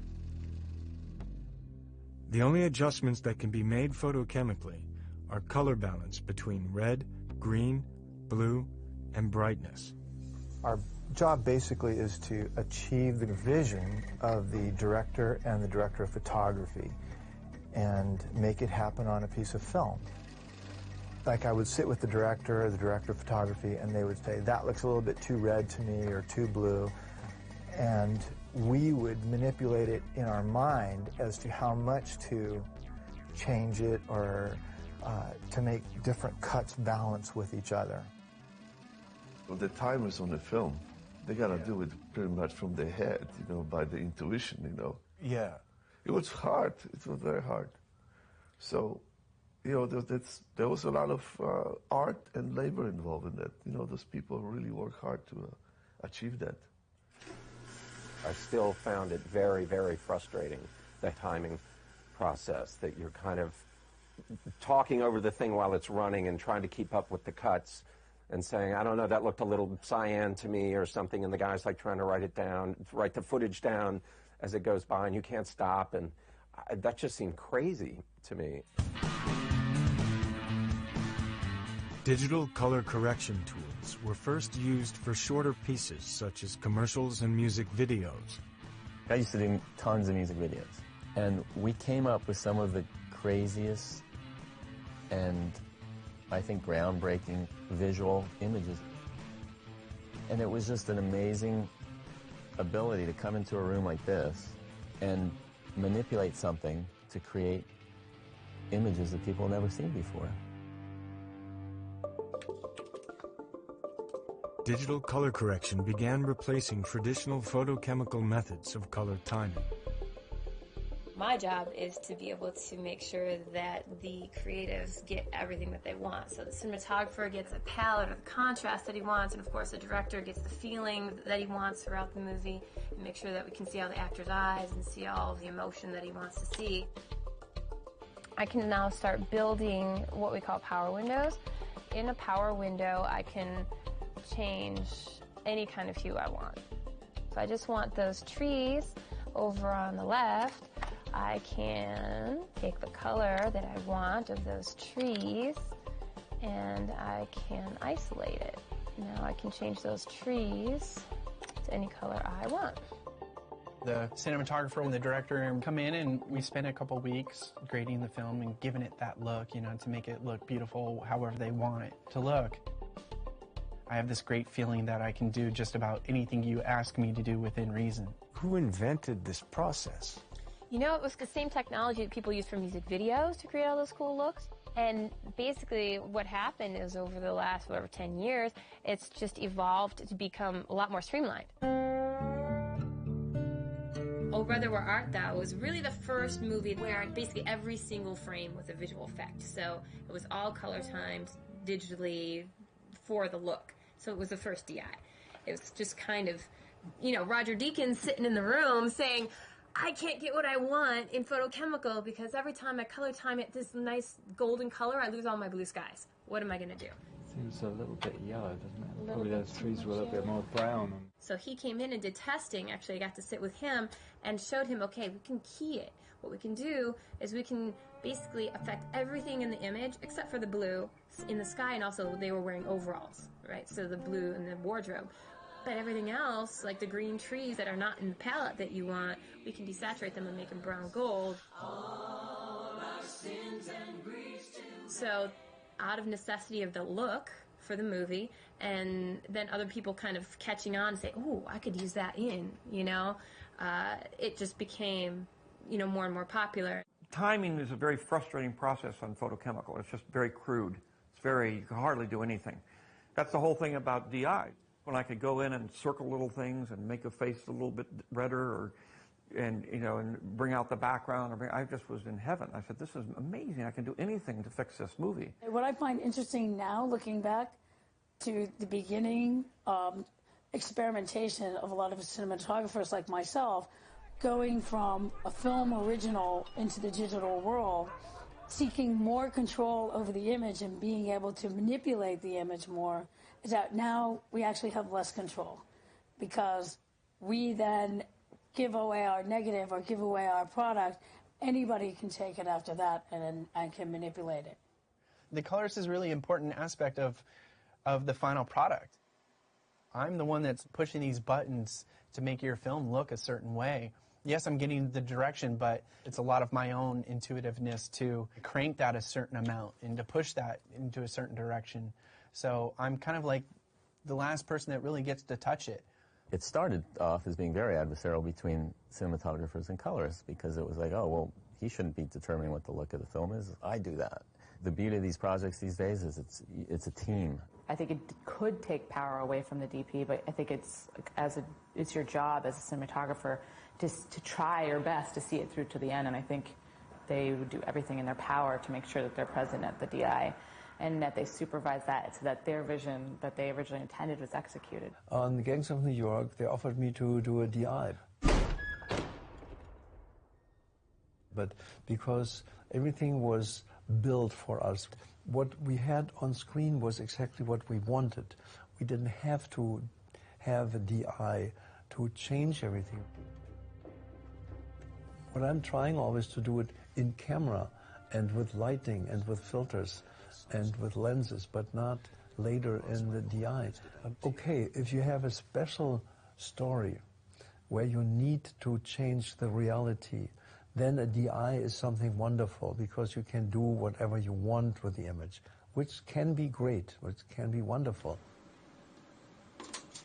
The only adjustments that can be made photochemically are color balance between red, green, blue, and brightness. Our job basically is to achieve the vision of the director and the director of photography and make it happen on a piece of film. Like I would sit with the director or the director of photography and they would say, that looks a little bit too red to me or too blue. And we would manipulate it in our mind as to how much to change it or to make different cuts balance with each other. Well, the timers on the film, they gotta do it pretty much from their head, by the intuition, Yeah. It was hard. It was very hard. So, there was a lot of art and labor involved in that. Those people really work hard to achieve that. I still found it very, very frustrating, the timing process, that you're kind of talking over the thing while it's running and trying to keep up with the cuts and saying, I don't know, that looked a little cyan to me or something, and the guy's like trying to write the footage down as it goes by, and you can't stop, and that just seemed crazy to me. Digital color correction tools were first used for shorter pieces such as commercials and music videos. I used to do tons of music videos, and we came up with some of the craziest and I think groundbreaking visual images. And it was just an amazing ability to come into a room like this and manipulate something to create images that people have never seen before. Digital color correction began replacing traditional photochemical methods of color timing. My job is to be able to make sure that the creatives get everything that they want. So the cinematographer gets a palette of the contrast that he wants, and of course the director gets the feeling that he wants throughout the movie, and make sure that we can see all the actor's eyes and see all of the emotion that he wants to see. I can now start building what we call power windows. In a power window, I can change any kind of hue I want. So I just want those trees over on the left. I can take the color that I want of those trees and I can isolate it. Now I can change those trees to any color I want. The cinematographer and the director come in and we spend a couple weeks grading the film and giving it that look, to make it look beautiful however they want it to look. I have this great feeling that I can do just about anything you ask me to do within reason. Who invented this process? It was the same technology that people use for music videos to create all those cool looks. And basically what happened is over the last, 10 years, it's just evolved to become a lot more streamlined. Oh Brother, Where Art Thou was really the first movie where basically every single frame was a visual effect. So it was all color timed digitally for the look. So it was the first DI. It was just kind of, you know, Roger Deakins sitting in the room saying, I can't get what I want in photochemical because every time I color time it this nice golden color, I lose all my blue skies. What am I going to do? Seems a little bit yellow, doesn't it? Probably those trees were a little bit more brown. So he came in and did testing. Actually, I got to sit with him and showed him, okay, we can key it. What we can do is we can basically affect everything in the image except for the blue in the sky, and also they were wearing overalls, right? So the blue in the wardrobe. But everything else, like the green trees that are not in the palette that you want, we can desaturate them and make them brown gold. So out of necessity of the look for the movie, and then other people kind of catching on and say, oh, I could use that in, you know, it just became, you know, more and more popular. Timing is a very frustrating process on photochemical. It's just very crude. It's very, you can hardly do anything. That's the whole thing about DI. When I could go in and circle little things and make a face a little bit redder, and bring out the background, I just was in heaven. I said, this is amazing. I can do anything to fix this movie. What I find interesting now, looking back to the beginning experimentation of a lot of cinematographers like myself, going from a film original into the digital world, seeking more control over the image and being able to manipulate the image more, is that now we actually have less control, because we then give away our negative or give away our product. Anybody can take it after that and can manipulate it. The colorist is a really important aspect of the final product. I'm the one that's pushing these buttons to make your film look a certain way. Yes, I'm getting the direction, but it's a lot of my own intuitiveness to crank that a certain amount and to push that into a certain direction. So I'm kind of like the last person that really gets to touch it. It started off as being very adversarial between cinematographers and colorists, because it was like, oh, well, he shouldn't be determining what the look of the film is. I do that. The beauty of these projects these days is it's a team. I think it could take power away from the DP, but I think it's your job as a cinematographer to try your best to see it through to the end, and I think they would do everything in their power to make sure that they're present at the DI and that they supervise that so that their vision that they originally intended was executed. On the Gangs of New York, they offered me to do a DI. But because everything was built for us, what we had on screen was exactly what we wanted. We didn't have to have a DI to change everything. What I'm trying always to do it in camera and with lighting and with filters and with lenses, but not later in the DI. Okay, if you have a special story where you need to change the reality, then a DI is something wonderful, because you can do whatever you want with the image, which can be great, which can be wonderful.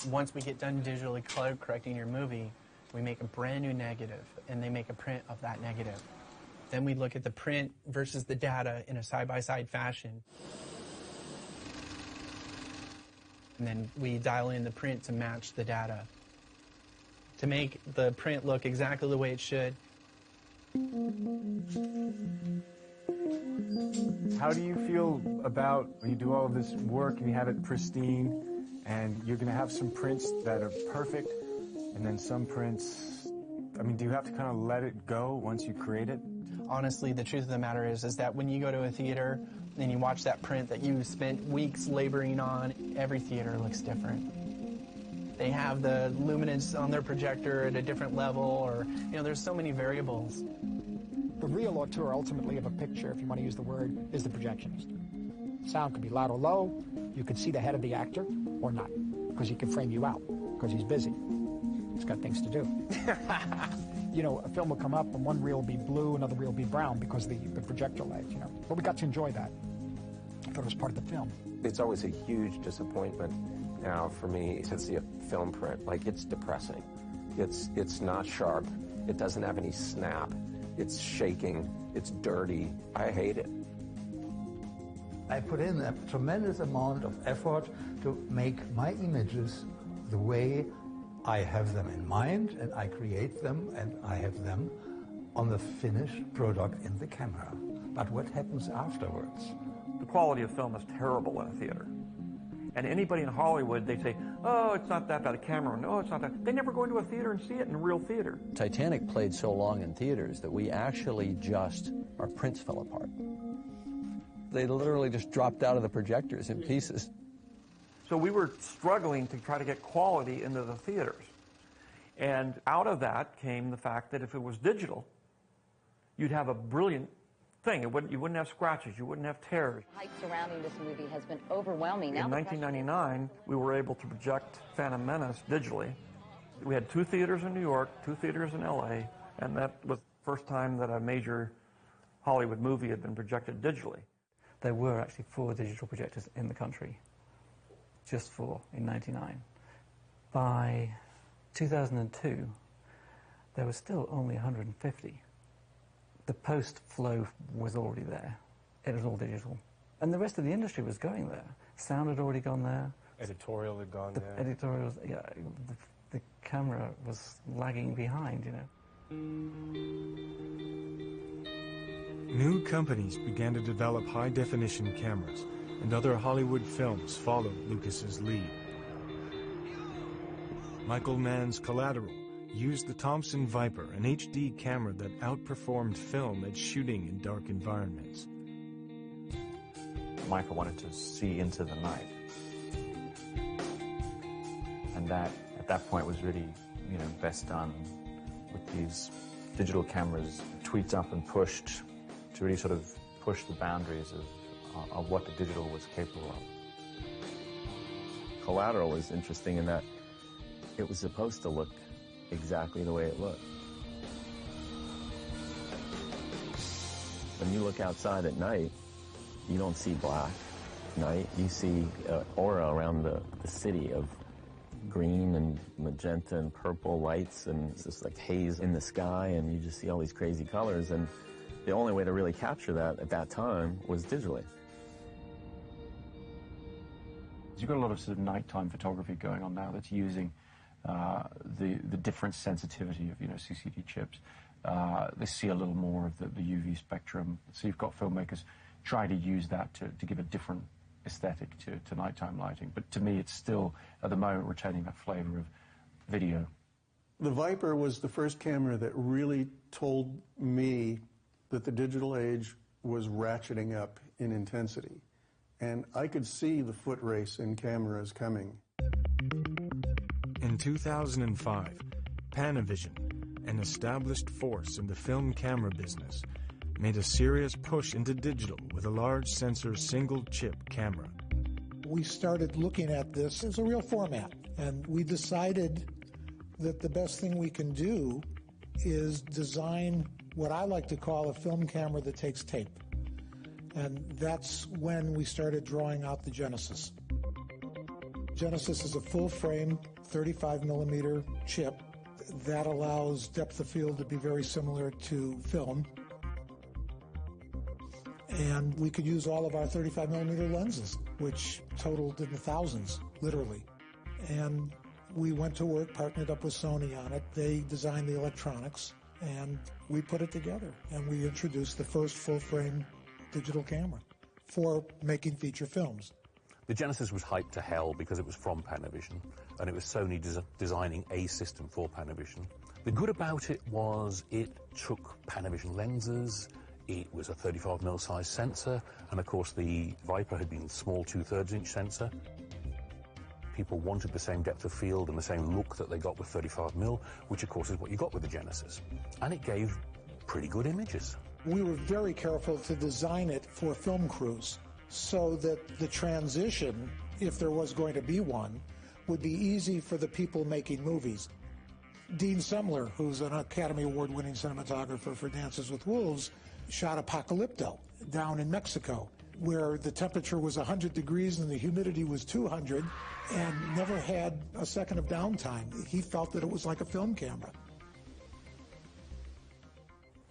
Once we get done digitally color correcting your movie, we make a brand new negative, and they make a print of that negative. Then we look at the print versus the data in a side-by-side fashion. And then we dial in the print to match the data, to make the print look exactly the way it should. How do you feel about when you do all of this work and you have it pristine, and you're going to have some prints that are perfect, and then some prints, I mean, do you have to kind of let it go once you create it? Honestly, the truth of the matter is that when you go to a theater and you watch that print that you spent weeks laboring on, every theater looks different. They have the luminance on their projector at a different level, or, there's so many variables. The real auteur, ultimately, of a picture, if you want to use the word, is the projectionist. Sound could be loud or low. You could see the head of the actor or not, because he can frame you out, because he's busy. He's got things to do. A film will come up and one reel will be blue, another reel will be brown because the projector light, But we got to enjoy that. I thought it was part of the film. It's always a huge disappointment now for me to see a film print. Like, it's depressing. It's not sharp. It doesn't have any snap. It's shaking. It's dirty. I hate it. I put in a tremendous amount of effort to make my images the way I have them in mind, and I create them, and I have them on the finished product in the camera. But what happens afterwards? The quality of film is terrible in a theater. And anybody in Hollywood, they say, oh, it's not that bad a camera. No, it's not that. They never go into a theater and see it in a real theater. Titanic played so long in theaters that we actually our prints fell apart. They literally just dropped out of the projectors in pieces. So we were struggling to try to get quality into the theaters. And out of that came the fact that if it was digital, you'd have a brilliant thing. You wouldn't have scratches. You wouldn't have tears. Hype surrounding this movie has been overwhelming. In 1999, we were able to project Phantom Menace digitally. We had 2 theaters in New York, 2 theaters in LA, and that was the first time that a major Hollywood movie had been projected digitally. There were actually 4 digital projectors in the country, just 4 in '99. By 2002, there was still only 150. The post-flow was already there. It was all digital. And the rest of the industry was going there. Sound had already gone there. Editorial had gone there. Editorials, yeah, the camera was lagging behind, you know. New companies began to develop high-definition cameras, and other Hollywood films followed Lucas's lead. Michael Mann's Collateral used the Thompson Viper, an HD camera that outperformed film at shooting in dark environments. Michael wanted to see into the night. And that, at that point, was really, best done with these digital cameras tweaked up and pushed to really sort of push the boundaries of what the digital was capable of. Collateral is interesting in that it was supposed to look exactly the way it looked. When you look outside at night, you don't see black night. You see aura around the city of green and magenta and purple lights, and it's just like haze in the sky, and you just see all these crazy colors. And the only way to really capture that at that time was digitally. You've got a lot of sort of nighttime photography going on now that's using the different sensitivity of CCD chips. They see a little more of the UV spectrum. So you've got filmmakers trying to use that to give a different aesthetic to nighttime lighting. But to me, it's still, at the moment, retaining that flavor of video. The Viper was the first camera that really told me that the digital age was ratcheting up in intensity. And I could see the foot race in cameras coming. In 2005, Panavision, an established force in the film camera business, made a serious push into digital with a large sensor single-chip camera. We started looking at this as a real format, and we decided that the best thing we can do is design what I like to call a film camera that takes tape. And that's when we started drawing out the Genesis. Genesis is a full-frame 35mm chip that allows depth of field to be very similar to film. And we could use all of our 35mm lenses, which totaled in the thousands, literally. And we went to work, partnered up with Sony on it. They designed the electronics, and we put it together. And we introduced the first full-frame digital camera for making feature films. The Genesis was hyped to hell because it was from Panavision, and it was Sony designing a system for Panavision. The good about it was it took Panavision lenses, it was a 35mm size sensor, and of course the Viper had been small 2/3 inch sensor. People wanted the same depth of field and the same look that they got with 35mm, which of course is what you got with the Genesis. And it gave pretty good images. We were very careful to design it for film crews so that the transition, if there was going to be one, would be easy for the people making movies. Dean Semler, who's an Academy Award-winning cinematographer for Dances with Wolves, shot Apocalypto down in Mexico, where the temperature was 100 degrees and the humidity was 200, and never had a second of downtime. He felt that it was like a film camera.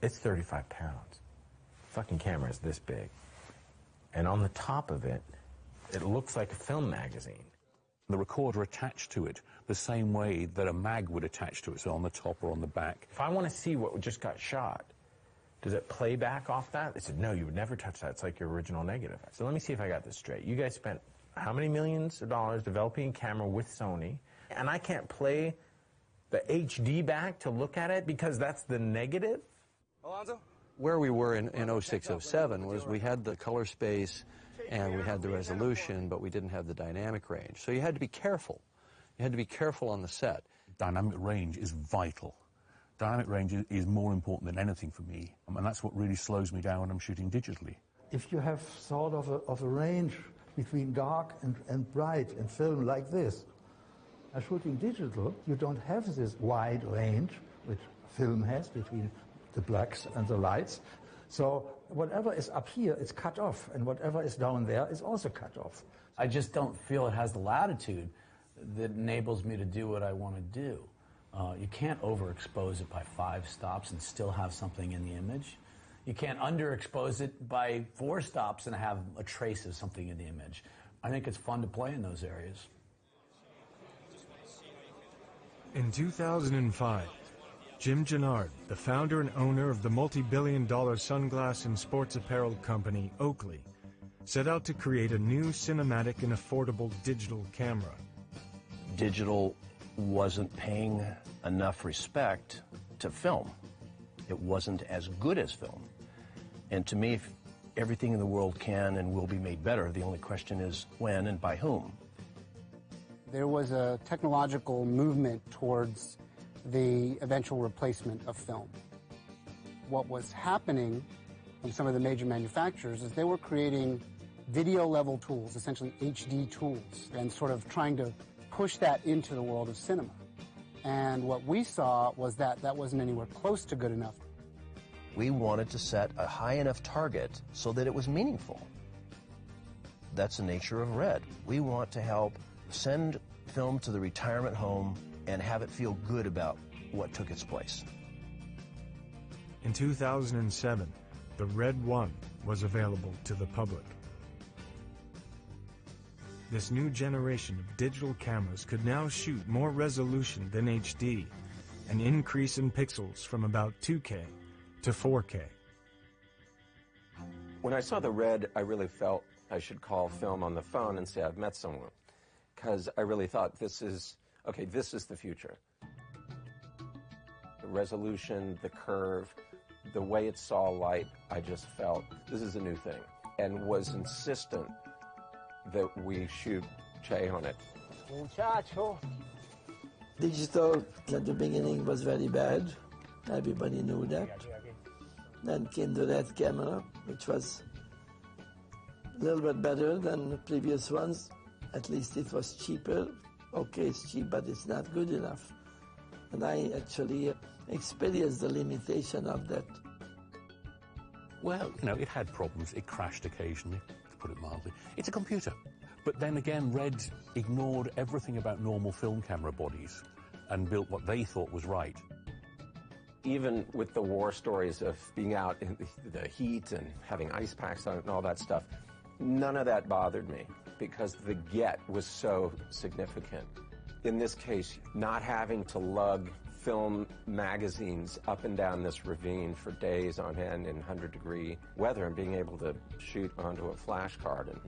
It's 35 pounds. Fucking camera is this big. And on the top of it, it looks like a film magazine. The recorder attached to it the same way that a mag would attach to it, so on the top or on the back. If I want to see what just got shot, does it play back off that? They said, no, you would never touch that. It's like your original negative. So let me see if I got this straight. You guys spent how many millions of dollars developing a camera with Sony, and I can't play the HD back to look at it because that's the negative? Alonzo? Where we were in 06, 07 was we had the color space and we had the resolution, but we didn't have the dynamic range. So you had to be careful. You had to be careful on the set. Dynamic range is vital. Dynamic range is more important than anything for me, and that's what really slows me down when I'm shooting digitally. If you have sort of a range between dark and bright in film like this, shooting digital, you don't have this wide range, which film has between the blacks and the lights. So whatever is up here is cut off, and whatever is down there is also cut off. I just don't feel it has the latitude that enables me to do what I want to do. You can't overexpose it by 5 stops and still have something in the image. You can't underexpose it by 4 stops and have a trace of something in the image. I think it's fun to play in those areas. In 2005, Jim Gennard, the founder and owner of the multi-billion-dollar sunglass and sports apparel company Oakley, set out to create a new cinematic and affordable digital camera. Digital wasn't paying enough respect to film. It wasn't as good as film. And to me, everything in the world can and will be made better. The only question is when and by whom. There was a technological movement towards the eventual replacement of film. What was happening from some of the major manufacturers is they were creating video-level tools, essentially HD tools, and sort of trying to push that into the world of cinema. And what we saw was that that wasn't anywhere close to good enough. We wanted to set a high enough target so that it was meaningful. That's the nature of Red. We want to help send film to the retirement home and have it feel good about what took its place. In 2007, the Red 1 was available to the public. This new generation of digital cameras could now shoot more resolution than HD, an increase in pixels from about 2K to 4K. When I saw the Red, I really felt I should call film on the phone and say I've met someone, because I really thought this is the future. The resolution, the curve, the way it saw light, I just felt this is a new thing, and was insistent that we shoot Che on it. Muchacho. Digital at the beginning was very bad. Everybody knew that. Then came the Red camera, which was a little bit better than the previous ones. At least it was cheaper. Okay, it's cheap, but it's not good enough. And I actually experienced the limitation of that. Well, it had problems. It crashed occasionally, to put it mildly. It's a computer. But then again, Red ignored everything about normal film camera bodies and built what they thought was right. Even with the war stories of being out in the heat and having ice packs on it and all that stuff, none of that bothered me because the get was so significant. In this case, not having to lug film magazines up and down this ravine for days on end in 100-degree weather and being able to shoot onto a flash card and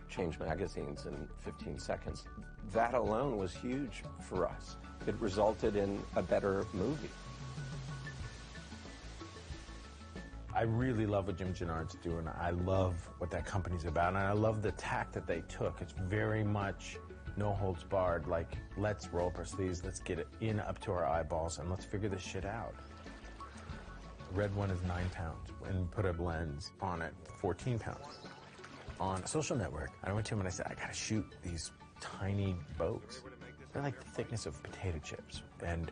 change magazines in 15 seconds, that alone was huge for us. It resulted in a better movie. I really love what Jim Gennard's doing. I love what that company's about, and I love the tack that they took. It's very much no holds barred, like, let's roll up our sleeves, let's get it in up to our eyeballs, and let's figure this shit out. Red 1 is 9 pounds, and put a lens on it, 14 pounds. On a social network, I went to him and I said, I gotta shoot these tiny boats. They're like the thickness of potato chips, and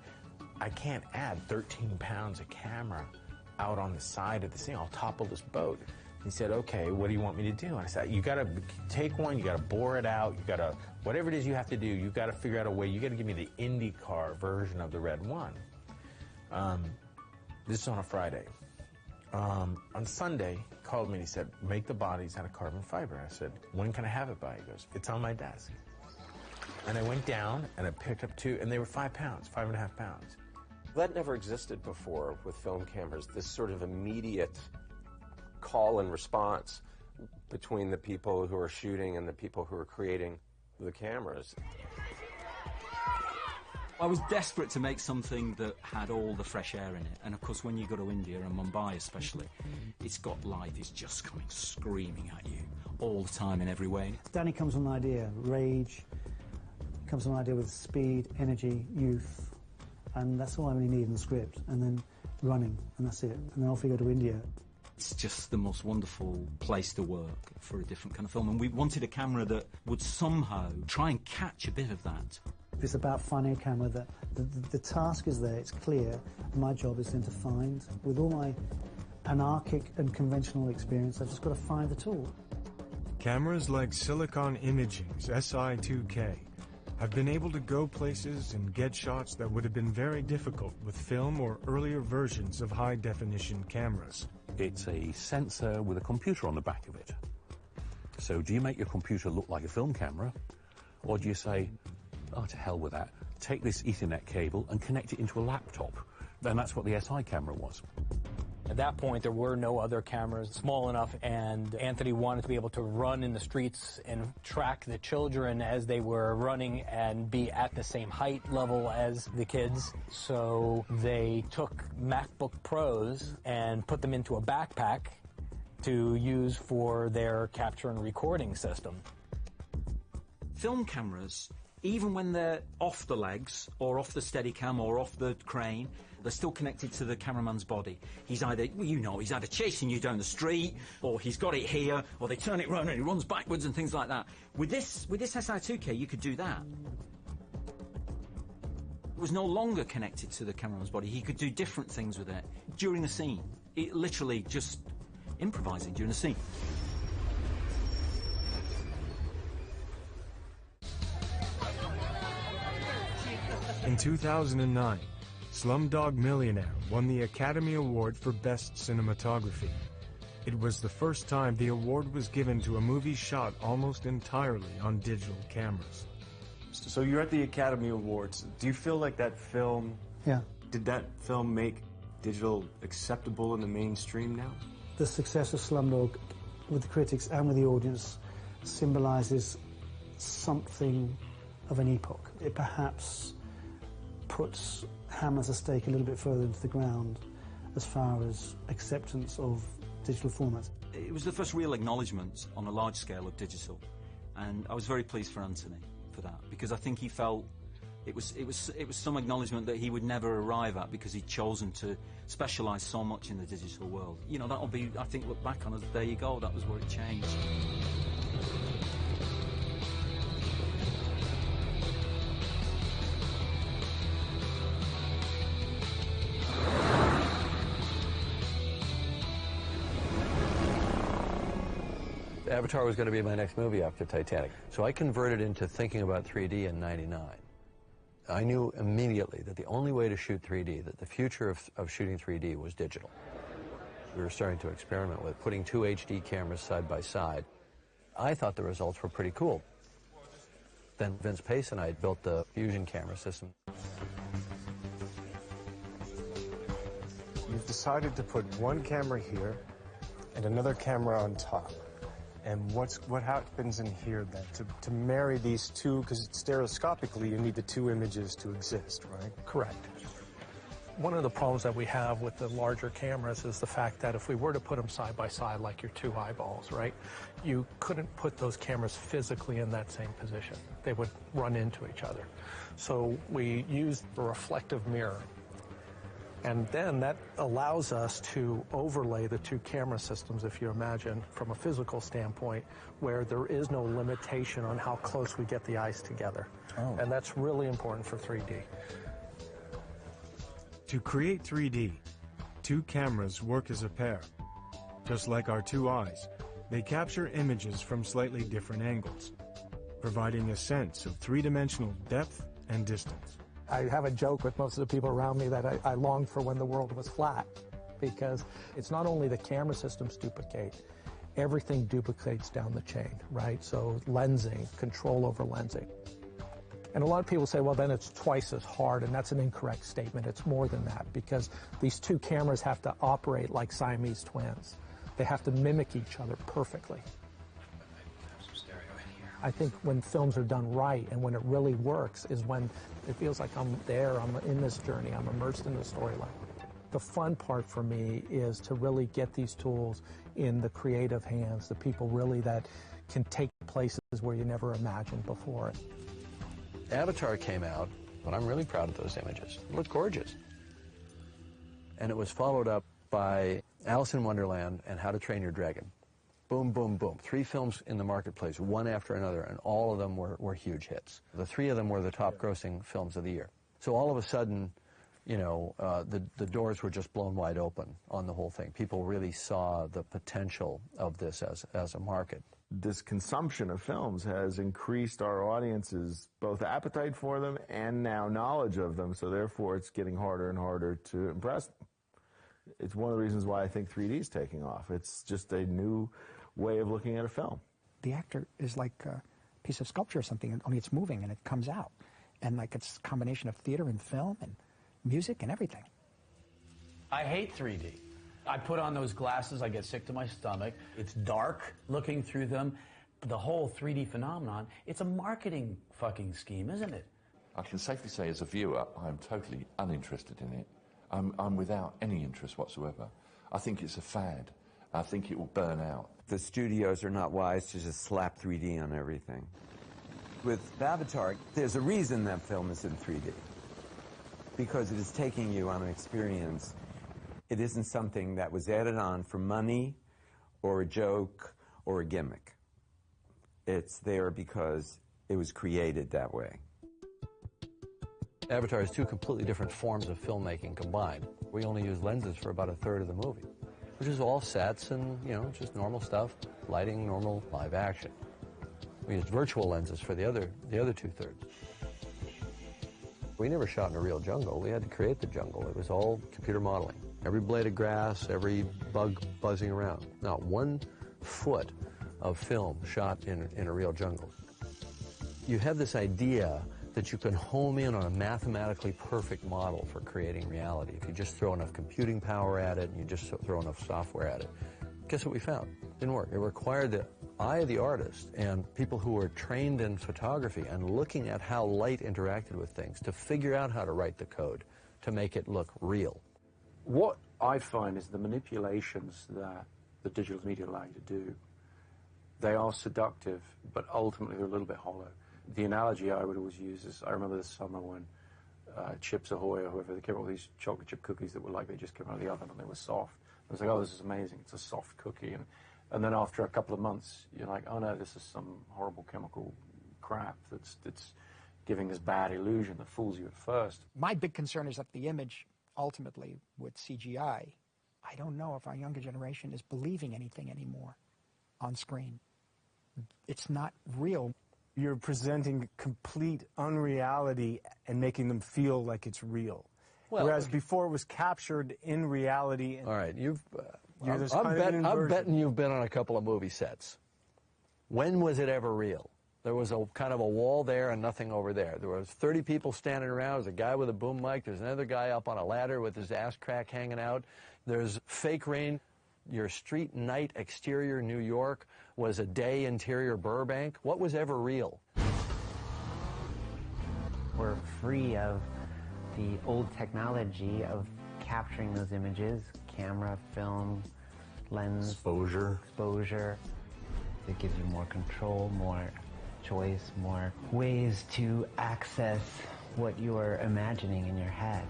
I can't add 13 pounds of camera out on the side of the thing. I'll topple this boat. He said, okay, what do you want me to do? And I said, you gotta take one, you gotta bore it out, you gotta, whatever it is you have to do, you gotta figure out a way, you gotta give me the IndyCar version of the Red 1. This is on a Friday. On Sunday, he called me and he said, make the bodies out of carbon fiber. I said, when can I have it by? He goes, it's on my desk. And I went down and I picked up 2, and they were 5 pounds, 5.5 pounds. That never existed before with film cameras, this sort of immediate call and response between the people who are shooting and the people who are creating the cameras. I was desperate to make something that had all the fresh air in it. And of course, when you go to India, and Mumbai especially, it's got life. It's just coming screaming at you all the time in every way. Danny comes with an idea, rage, comes with an idea with speed, energy, youth, and that's all I really need in the script. And then running, and that's it. And then off we go to India. It's just the most wonderful place to work for a different kind of film. And we wanted a camera that would somehow try and catch a bit of that. It's about finding a camera that the task is there, it's clear. My job is then to find, with all my anarchic and conventional experience, I've just got to find the tool. Cameras like Silicon Imaging's SI2K have been able to go places and get shots that would have been very difficult with film or earlier versions of high-definition cameras. It's a sensor with a computer on the back of it. So do you make your computer look like a film camera, or do you say, oh, to hell with that, take this Ethernet cable and connect it into a laptop? And that's what the SI camera was. At that point, there were no other cameras small enough, and Anthony wanted to be able to run in the streets and track the children as they were running and be at the same height level as the kids. So they took MacBook Pros and put them into a backpack to use for their capture and recording system. Film cameras, even when they're off the legs or off the Steadicam or off the crane, they're still connected to the cameraman's body. He's either, he's either chasing you down the street, or he's got it here, or they turn it round and he runs backwards and things like that. With this SI2K, you could do that. It was no longer connected to the cameraman's body. He could do different things with it during the scene. It literally just improvising during the scene. In 2009, Slumdog Millionaire won the Academy Award for Best Cinematography. It was the first time the award was given to a movie shot almost entirely on digital cameras. So you're at the Academy Awards. Do you feel like that film... Yeah. Did that film make digital acceptable in the mainstream now? The success of Slumdog with the critics and with the audience symbolizes something of an epoch. It perhaps puts hammers a stake a little bit further into the ground as far as acceptance of digital formats. It was the first real acknowledgement on a large scale of digital, and I was very pleased for Anthony for that, because I think he felt it was some acknowledgement that he would never arrive at, because he'd chosen to specialise so much in the digital world. You know, that'll be, I think, look back on it, there you go, that was where it changed. Avatar was going to be my next movie after Titanic. So I converted into thinking about 3D in '99. I knew immediately that the only way to shoot 3D, that the future of shooting 3D was digital. We were starting to experiment with putting 2 HD cameras side by side. I thought the results were pretty cool. Then Vince Pace and I built the Fusion camera system. You've decided to put one camera here and another camera on top. And what happens in here then to marry these two, because stereoscopically you need the 2 images to exist, right? Correct. One of the problems that we have with the larger cameras is the fact that if we were to put them side by side like your 2 eyeballs, right, you couldn't put those cameras physically in that same position. They would run into each other. So we used a reflective mirror. And then that allows us to overlay the 2 camera systems, if you imagine, from a physical standpoint, where there is no limitation on how close we get the eyes together. Oh. And that's really important for 3D. To create 3D, 2 cameras work as a pair. Just like our 2 eyes, they capture images from slightly different angles, providing a sense of 3-dimensional depth and distance. I have a joke with most of the people around me that I longed for when the world was flat, because it's not only the camera systems duplicate, everything duplicates down the chain, right? So lensing, control over lensing. And a lot of people say, well, then it's twice as hard, and that's an incorrect statement. It's more than that, because these two cameras have to operate like Siamese twins. They have to mimic each other perfectly. I think when films are done right and when it really works is when it feels like I'm there, I'm in this journey, I'm immersed in the storyline. The fun part for me is to really get these tools in the creative hands, the people really that can take places where you never imagined before. Avatar came out, but I'm really proud of those images. They look gorgeous. And it was followed up by Alice in Wonderland and How to Train Your Dragon. Boom, boom, boom. 3 films in the marketplace, one after another, and all of them were huge hits. The 3 of them were the top grossing films of the year. So all of a sudden, you know, the doors were just blown wide open on the whole thing. People really saw the potential of this as a market. This consumption of films has increased our audience's both appetite for them and now knowledge of them, so therefore it's getting harder and harder to impress them. It's one of the reasons why I think 3D is taking off. It's just a new way of looking at a film. The actor is like a piece of sculpture or something, only it's moving and it comes out. And like it's a combination of theater and film and music and everything. I hate 3D. I put on those glasses, I get sick to my stomach. It's dark looking through them. The whole 3D phenomenon, it's a marketing fucking scheme, isn't it? I can safely say as a viewer, I'm totally uninterested in it. I'm without any interest whatsoever. I think it's a fad. I think it will burn out. The studios are not wise to just slap 3D on everything. With Avatar, there's a reason that film is in 3D. Because it is taking you on an experience. It isn't something that was added on for money or a joke or a gimmick. It's there because it was created that way. Avatar is 2 completely different forms of filmmaking combined. We only use lenses for about 1/3 of the movie, which is all sets and, you know, just normal stuff, lighting, normal live action. We used virtual lenses for the other 2/3. We never shot in a real jungle. We had to create the jungle. It was all computer modeling. Every blade of grass, every bug buzzing around. Not 1 foot of film shot in a real jungle. You have this idea that you can home in on a mathematically perfect model for creating reality if you just throw enough computing power at it and you just throw enough software at it. Guess what we found? It didn't work. It required the eye of the artist and people who were trained in photography and looking at how light interacted with things to figure out how to write the code to make it look real. What I find is the manipulations that the digital media allow you to do, they are seductive, but ultimately they're a little bit hollow. The analogy I would always use is, I remember this summer when Chips Ahoy or whoever, they came up with these chocolate chip cookies that were like they just came out of the oven and they were soft. I was like, oh, this is amazing, it's a soft cookie. And then after a couple of months, you're like, oh no, this is some horrible chemical crap that's giving this bad illusion that fools you at first. My big concern is that the image, ultimately, with CGI, I don't know if our younger generation is believing anything anymore on screen. It's not real. You're presenting complete unreality and making them feel like it's real. Well, whereas before it was captured in reality. All right, I'm betting you've been on a couple of movie sets. When was it ever real? There was a kind of a wall there and nothing over there. There was 30 people standing around. There's a guy with a boom mic. There's another guy up on a ladder with his ass crack hanging out. There's fake rain. Your street night exterior New York was a day interior Burbank. What was ever real? We're free of the old technology of capturing those images, camera, film, lens. Exposure. It gives you more control, more choice, more ways to access what you're imagining in your head.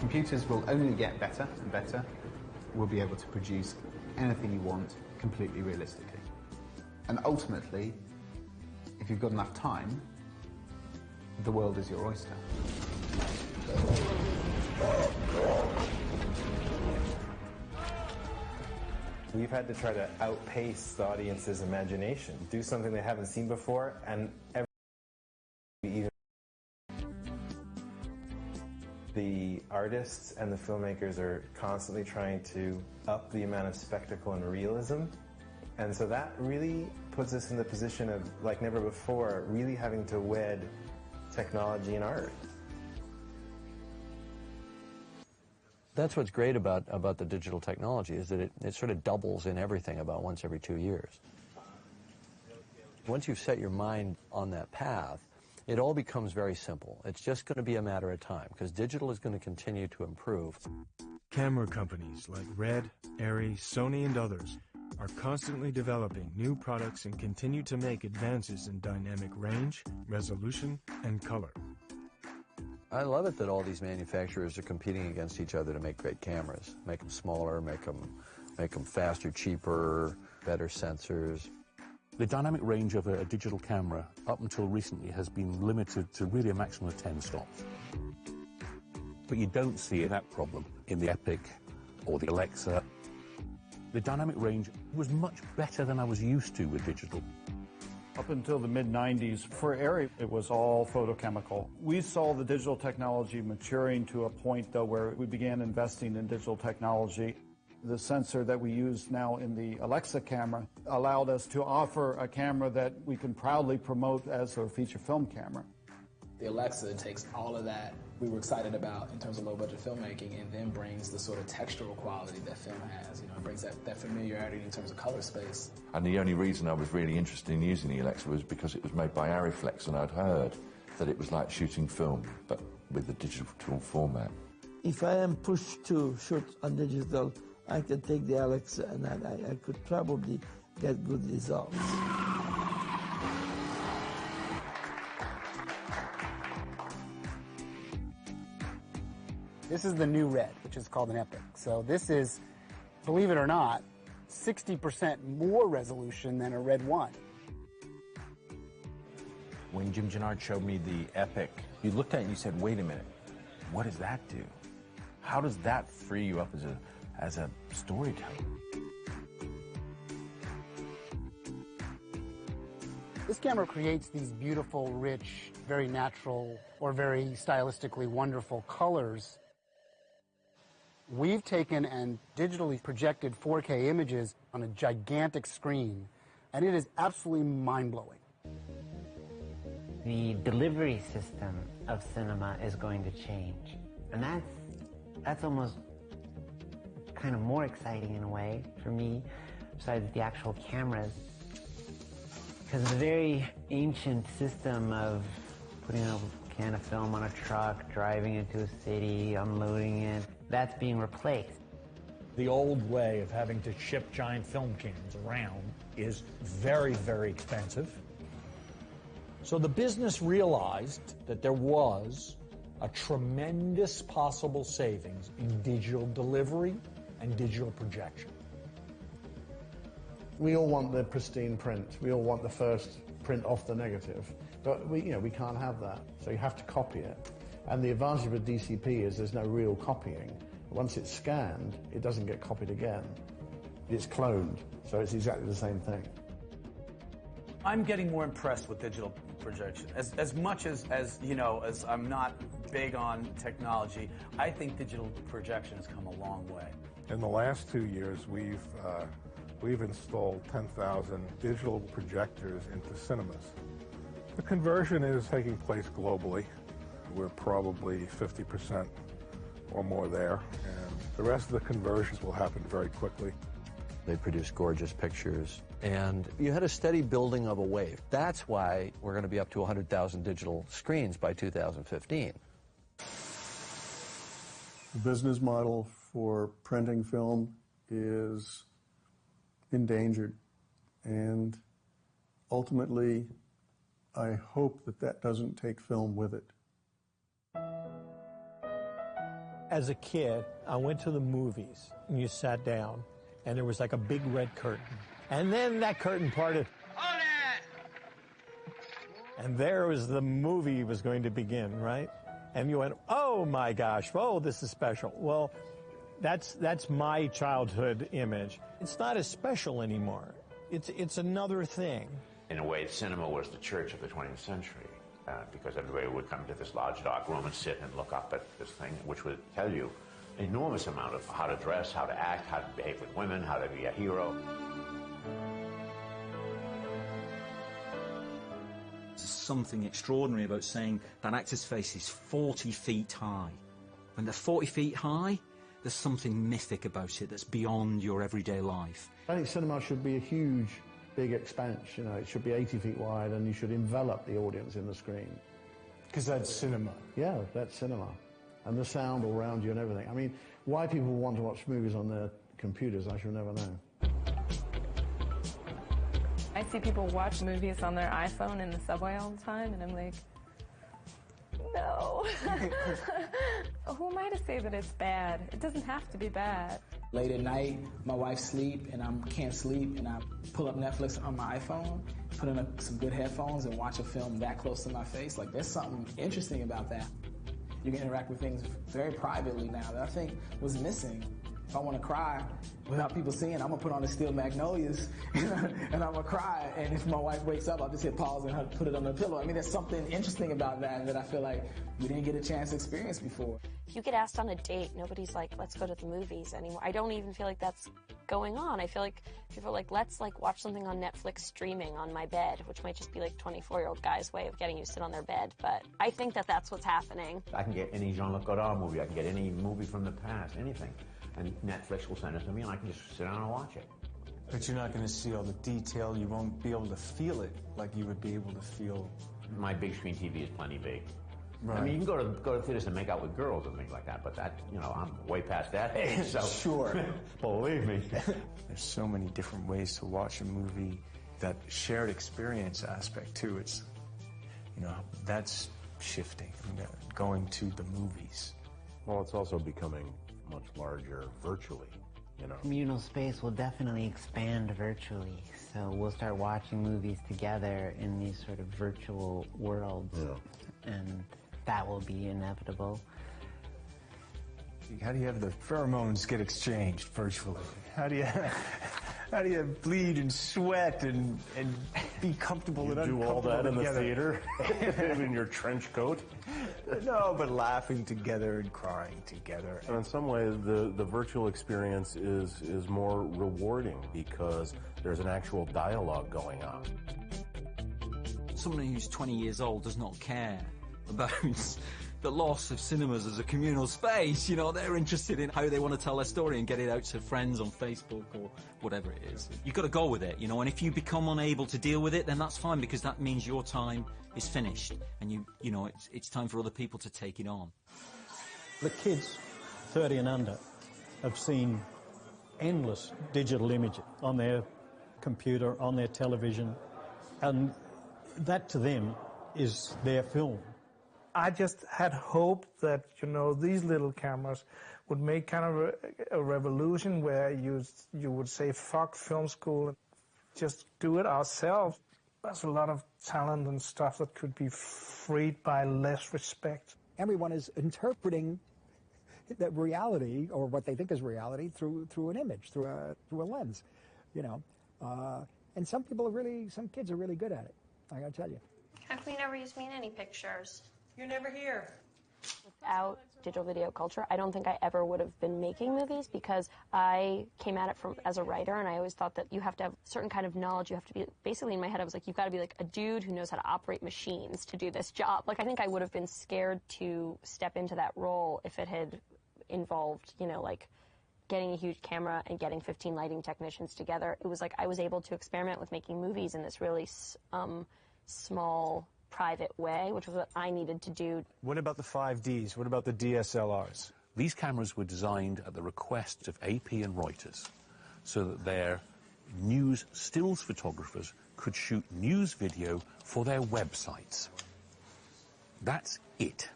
Computers will only get better and better. We'll be able to produce anything you want completely realistically. And ultimately, if you've got enough time, the world is your oyster. We've had to try to outpace the audience's imagination, do something they haven't seen before, and even the artists and the filmmakers are constantly trying to up the amount of spectacle and realism And so that really puts us in the position of, like never before, really having to wed technology and art. That's what's great about the digital technology, is that it sort of doubles in everything about once every 2 years. Once you've set your mind on that path, it all becomes very simple. It's just going to be a matter of time, because digital is going to continue to improve. Camera companies like Red, Arri, Sony, and others are constantly developing new products and continue to make advances in dynamic range, resolution, and color. I love it that all these manufacturers are competing against each other to make great cameras. Make them smaller, make them faster, cheaper, better sensors. The dynamic range of a digital camera up until recently has been limited to really a maximum of 10 stops. But you don't see that problem in the Epic or the Alexa. The dynamic range was much better than I was used to with digital. Up until the mid-90s, for Arri, it was all photochemical. We saw the digital technology maturing to a point, though, where we began investing in digital technology. The sensor that we use now in the Alexa camera allowed us to offer a camera that we can proudly promote as a feature film camera. The Alexa takes all of that we were excited about in terms of low-budget filmmaking and then brings the sort of textural quality that film has. You know, it brings that familiarity in terms of color space. And the only reason I was really interested in using the Alexa was because it was made by Arriflex, and I'd heard that it was like shooting film, but with the digital format. If I am pushed to shoot on digital, I could take the Alexa and I could probably get good results. This is the new Red, which is called an Epic. So this is, believe it or not, 60% more resolution than a Red 1. When Jim Gennard showed me the Epic, you looked at it and you said, wait a minute, what does that do? How does that free you up as a storyteller? This camera creates these beautiful, rich, very natural, or very stylistically wonderful colors. We've taken and digitally projected 4K images on a gigantic screen, and it is absolutely mind-blowing. The delivery system of cinema is going to change, and that's almost kind of more exciting in a way for me, besides the actual cameras, because the very ancient system of putting a can of film on a truck, driving into a city, unloading it, that's being replaced. The old way of having to ship giant film cans around is very, very expensive. So the business realized that there was a tremendous possible savings in digital delivery and digital projection. We all want the pristine print. We all want the first print off the negative. But we can't have that. So you have to copy it. And the advantage of a DCP is there's no real copying. Once it's scanned, it doesn't get copied again. It's cloned, so it's exactly the same thing. I'm getting more impressed with digital projection. As much as I'm not big on technology, I think digital projection has come a long way. In the last 2 years, we've installed 10,000 digital projectors into cinemas. The conversion is taking place globally. We're probably 50% or more there, and the rest of the conversions will happen very quickly. They produce gorgeous pictures, and you had a steady building of a wave. That's why we're going to be up to 100,000 digital screens by 2015. The business model for printing film is endangered, and ultimately, I hope that doesn't take film with it. As a kid, I went to the movies, and you sat down, and there was like a big red curtain. And then that curtain parted. And there was the movie was going to begin, right? And you went, oh my gosh, oh, this is special. Well, that's my childhood image. It's not as special anymore. It's another thing. In a way, cinema was the church of the 20th century, because everybody would come to this large dark room and sit and look up at this thing, which would tell you an enormous amount of how to dress, how to act, how to behave with women, how to be a hero. something extraordinary about saying that actor's face is 40 feet high. When they're 40 feet high, there's something mythic about it that's beyond your everyday life. I think cinema should be a huge, big expanse. You know, it should be 80 feet wide, and you should envelop the audience in the screen. Because that's cinema. Yeah, that's cinema. And the sound all around you and everything. I mean, why people want to watch movies on their computers, I shall never know. I see people watch movies on their iPhone in the subway all the time, and I'm like, no. Who am I to say that it's bad? It doesn't have to be bad. Late at night, my wife's asleep and I can't sleep, and I pull up Netflix on my iPhone, put in some good headphones and watch a film that close to my face. Like, there's something interesting about that. You can interact with things very privately now that I think was missing. If I want to cry without people seeing, I'm going to put on the Steel Magnolias and I'm going to cry. And if my wife wakes up, I'll just hit pause and put it on the pillow. I mean, there's something interesting about that I feel like we didn't get a chance to experience before. If you get asked on a date, nobody's like, let's go to the movies anymore. I don't even feel like that's going on. I feel like people are like, let's watch something on Netflix streaming on my bed, which might just be like 24-year-old guy's way of getting you to sit on their bed. But I think that that's what's happening. I can get any Jean-Luc Godard movie. I can get any movie from the past, anything. And Netflix will send it to me, and I can just sit down and watch it. But you're not going to see all the detail. You won't be able to feel it like you would be able to feel. My big screen TV is plenty big. Right. I mean, you can go to theaters and make out with girls and things like that, but that, you know, I'm way past that age, so. Sure. Believe me. There's so many different ways to watch a movie. That shared experience aspect, too, it's, you know, that's shifting, going to the movies. Well, it's also becoming much larger virtually, you know. Communal space will definitely expand virtually, so we'll start watching movies together in these sort of virtual worlds, and that will be inevitable. How do you have the pheromones get exchanged virtually? How do you bleed and sweat and be comfortable and uncomfortable do all that in the together? theater in your trench coat? No, but laughing together and crying together. And in some ways, the virtual experience is more rewarding because there's an actual dialogue going on. Someone who's 20 years old does not care about the loss of cinemas as a communal space. You know, they're interested in how they want to tell their story and get it out to friends on Facebook or whatever it is. You've got to go with it, you know, and if you become unable to deal with it, then that's fine, because that means your time is finished and you know, it's time for other people to take it on. The kids 30 and under have seen endless digital images on their computer, on their television, and that to them is their film. I just had hoped that, you know, these little cameras would make kind of a revolution where you would say, fuck film school, and just do it ourselves. There's a lot of talent and stuff that could be freed by less respect. Everyone is interpreting that reality, or what they think is reality, through an image, through a lens, you know. And some kids are really good at it, I gotta tell you. How come you never use me in any pictures? You're never here. Without digital video culture, I don't think I ever would have been making movies, because I came at it as a writer, and I always thought that you have to have a certain kind of knowledge. You have to be, basically in my head I was like, you've got to be like a dude who knows how to operate machines to do this job. Like, I think I would have been scared to step into that role if it had involved, you know, like getting a huge camera and getting 15 lighting technicians together. It was like I was able to experiment with making movies in this really small, private way, which was what I needed to do. What about the 5Ds? What about the DSLRs? These cameras were designed at the request of AP and Reuters so that their news stills photographers could shoot news video for their websites. That's it.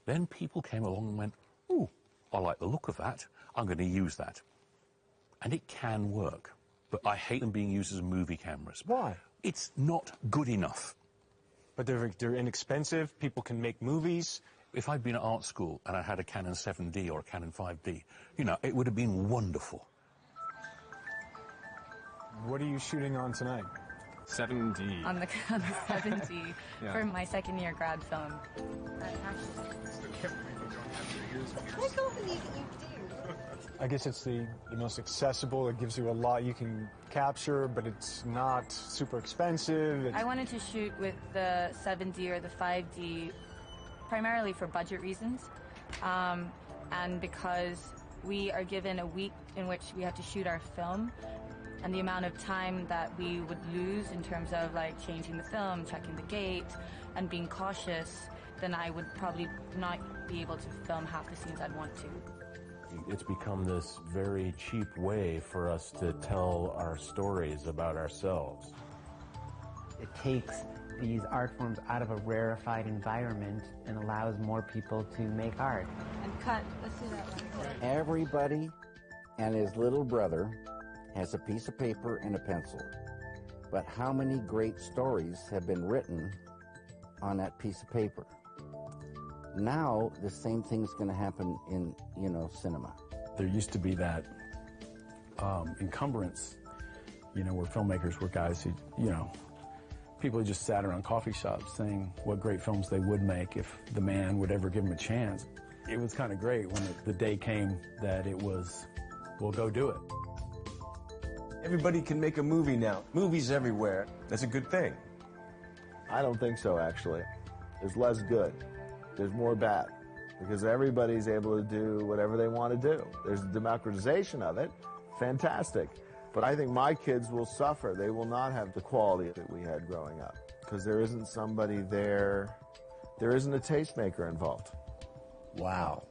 Then people came along and went, ooh, I like the look of that. I'm going to use that. And it can work. But I hate them being used as movie cameras. Why? It's not good enough. But they're inexpensive. People can make movies. If I'd been at art school and I had a Canon 7D or a Canon 5D, you know, it would have been wonderful. What are you shooting on tonight? 7D. On the 7D for my second year grad film. I don't believe you do. I guess it's the most accessible. It gives you a lot you can capture, but it's not super expensive. I wanted to shoot with the 7D or the 5D primarily for budget reasons, and because we are given a week in which we have to shoot our film, and the amount of time that we would lose in terms of like changing the film, checking the gate, and being cautious, then I would probably not be able to film half the scenes I'd want to. It's become this very cheap way for us to tell our stories about ourselves. It takes these art forms out of a rarefied environment and allows more people to make art. And cut. Let's do that one. Everybody and his little brother has a piece of paper and a pencil. But how many great stories have been written on that piece of paper? Now, the same thing's going to happen in, cinema. There used to be that encumbrance, where filmmakers were guys who, people who just sat around coffee shops saying what great films they would make if the man would ever give them a chance. It was kind of great when the day came that it was, well, go do it. Everybody can make a movie now. Movies everywhere. That's a good thing. I don't think so, actually. There's less good. There's more bad. Because everybody's able to do whatever they want to do. There's a democratization of it. Fantastic. But I think my kids will suffer. They will not have the quality that we had growing up. Because there isn't somebody there. There isn't a tastemaker involved. Wow.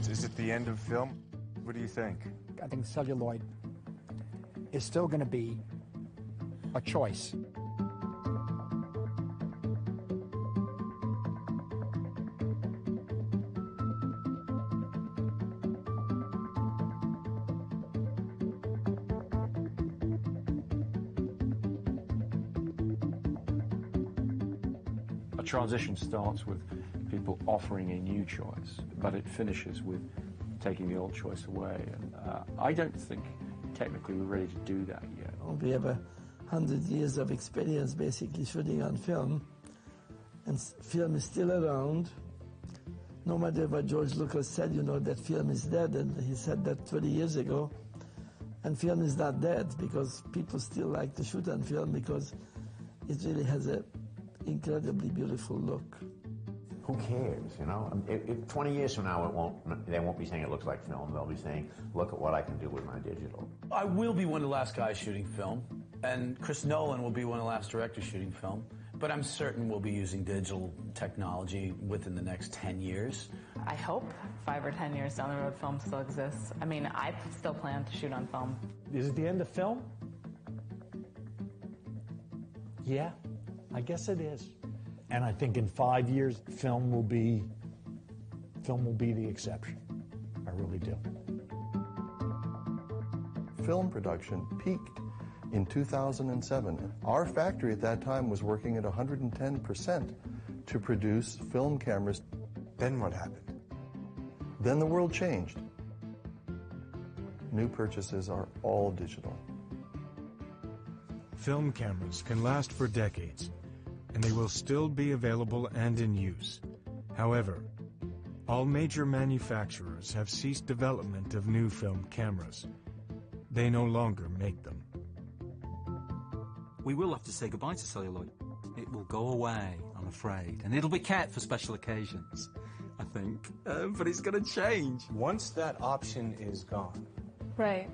Is it the end of film? What do you think? I think celluloid is still going to be a choice. Transition starts with people offering a new choice, but it finishes with taking the old choice away. And I don't think technically we're ready to do that yet. We have 100 years of experience basically shooting on film, and film is still around. No matter what George Lucas said, that film is dead, and he said that 20 years ago. And film is not dead because people still like to shoot on film because it really has a incredibly beautiful look. Who cares, If 20 years from now, they won't be saying it looks like film. They'll be saying, look at what I can do with my digital. I will be one of the last guys shooting film, and Chris Nolan will be one of the last directors shooting film, but I'm certain we'll be using digital technology within the next 10 years. I hope 5 or 10 years down the road film still exists. I mean, I still plan to shoot on film. Is it the end of film? Yeah, I guess it is. And I think in 5 years, film will be the exception. I really do. Film production peaked in 2007. Our factory at that time was working at 110% to produce film cameras. Then what happened? Then the world changed. New purchases are all digital. Film cameras can last for decades, and they will still be available and in use. However, all major manufacturers have ceased development of new film cameras. They no longer make them. We will have to say goodbye to celluloid. It will go away, I'm afraid, and it'll be kept for special occasions, I think. But it's going to change. Once that option is gone, Right.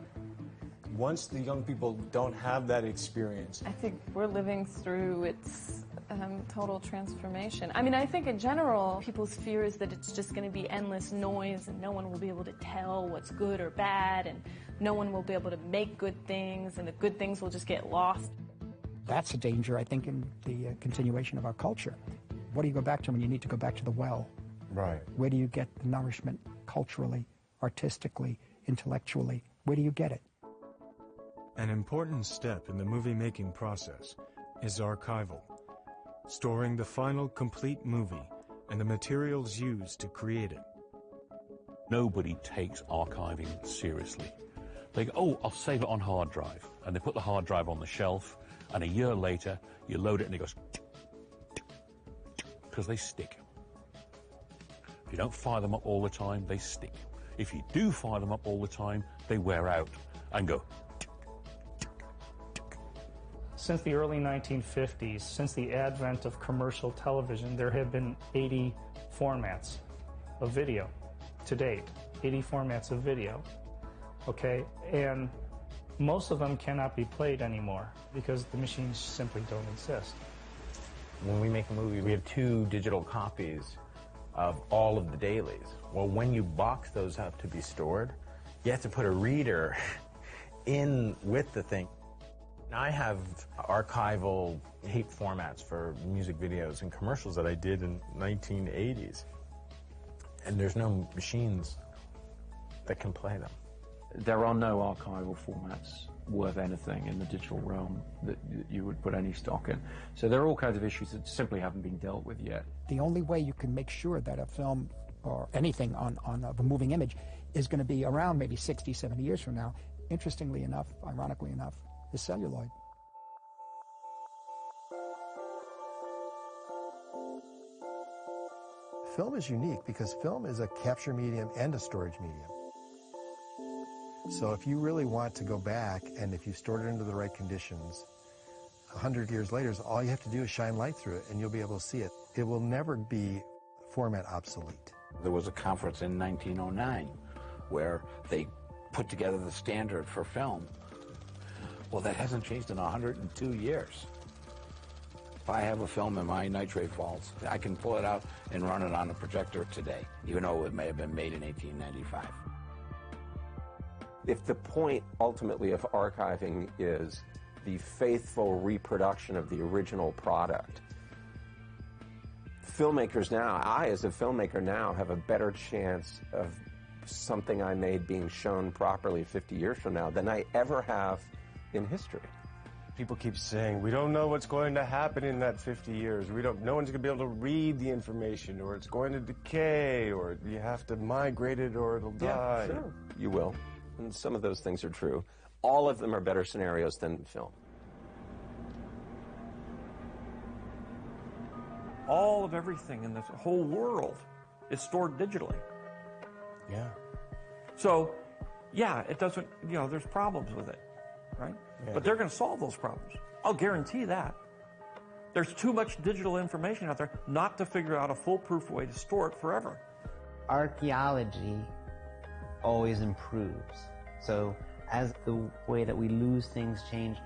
once the young people don't have that experience, I think we're living through its total transformation. I mean, I think in general, people's fear is that it's just going to be endless noise and no one will be able to tell what's good or bad, and no one will be able to make good things, and the good things will just get lost. That's a danger, I think, in the continuation of our culture. What do you go back to when you need to go back to the well? right. Where do you get the nourishment culturally, artistically, intellectually? Where do you get it? An important step in the movie-making process is archival, storing the final complete movie and the materials used to create it. Nobody takes archiving seriously. They go, oh, I'll save it on hard drive. And they put the hard drive on the shelf, and a year later, you load it and it goes, because they stick. If you don't fire them up all the time, they stick. If you do fire them up all the time, they wear out and go. Since the early 1950s, since the advent of commercial television, there have been 80 formats of video to date. 80 formats of video, okay? And most of them cannot be played anymore because the machines simply don't exist. When we make a movie, we have 2 digital copies of all of the dailies. Well, when you box those up to be stored, you have to put a reader in with the thing. I have archival tape formats for music videos and commercials that I did in 1980s. And there's no machines that can play them. There are no archival formats worth anything in the digital realm that you would put any stock in. So there are all kinds of issues that simply haven't been dealt with yet. The only way you can make sure that a film or anything on a moving image is going to be around maybe 60, 70 years from now, interestingly enough, ironically enough, is celluloid. Film is unique because film is a capture medium and a storage medium. So if you really want to go back, and if you stored it into the right conditions, 100 years later, all you have to do is shine light through it, and you'll be able to see it. It will never be format obsolete. There was a conference in 1909 where they put together the standard for film. Well, that hasn't changed in 102 years. If I have a film in my nitrate vaults, I can pull it out and run it on a projector today, even though it may have been made in 1895. If the point ultimately of archiving is the faithful reproduction of the original product, filmmakers now, I as a filmmaker now have a better chance of something I made being shown properly 50 years from now than I ever have in history. People keep saying, we don't know what's going to happen in that 50 years. No one's going to be able to read the information, or it's going to decay, or you have to migrate it or it'll die. Yeah, sure. You will. And some of those things are true. All of them are better scenarios than film. All of everything in this whole world is stored digitally. Yeah. So, yeah, it doesn't, there's problems with it, right? Yeah. But they're going to solve those problems. I'll guarantee that. There's too much digital information out there not to figure out a foolproof way to store it forever. Archaeology always improves. So as the way that we lose things change,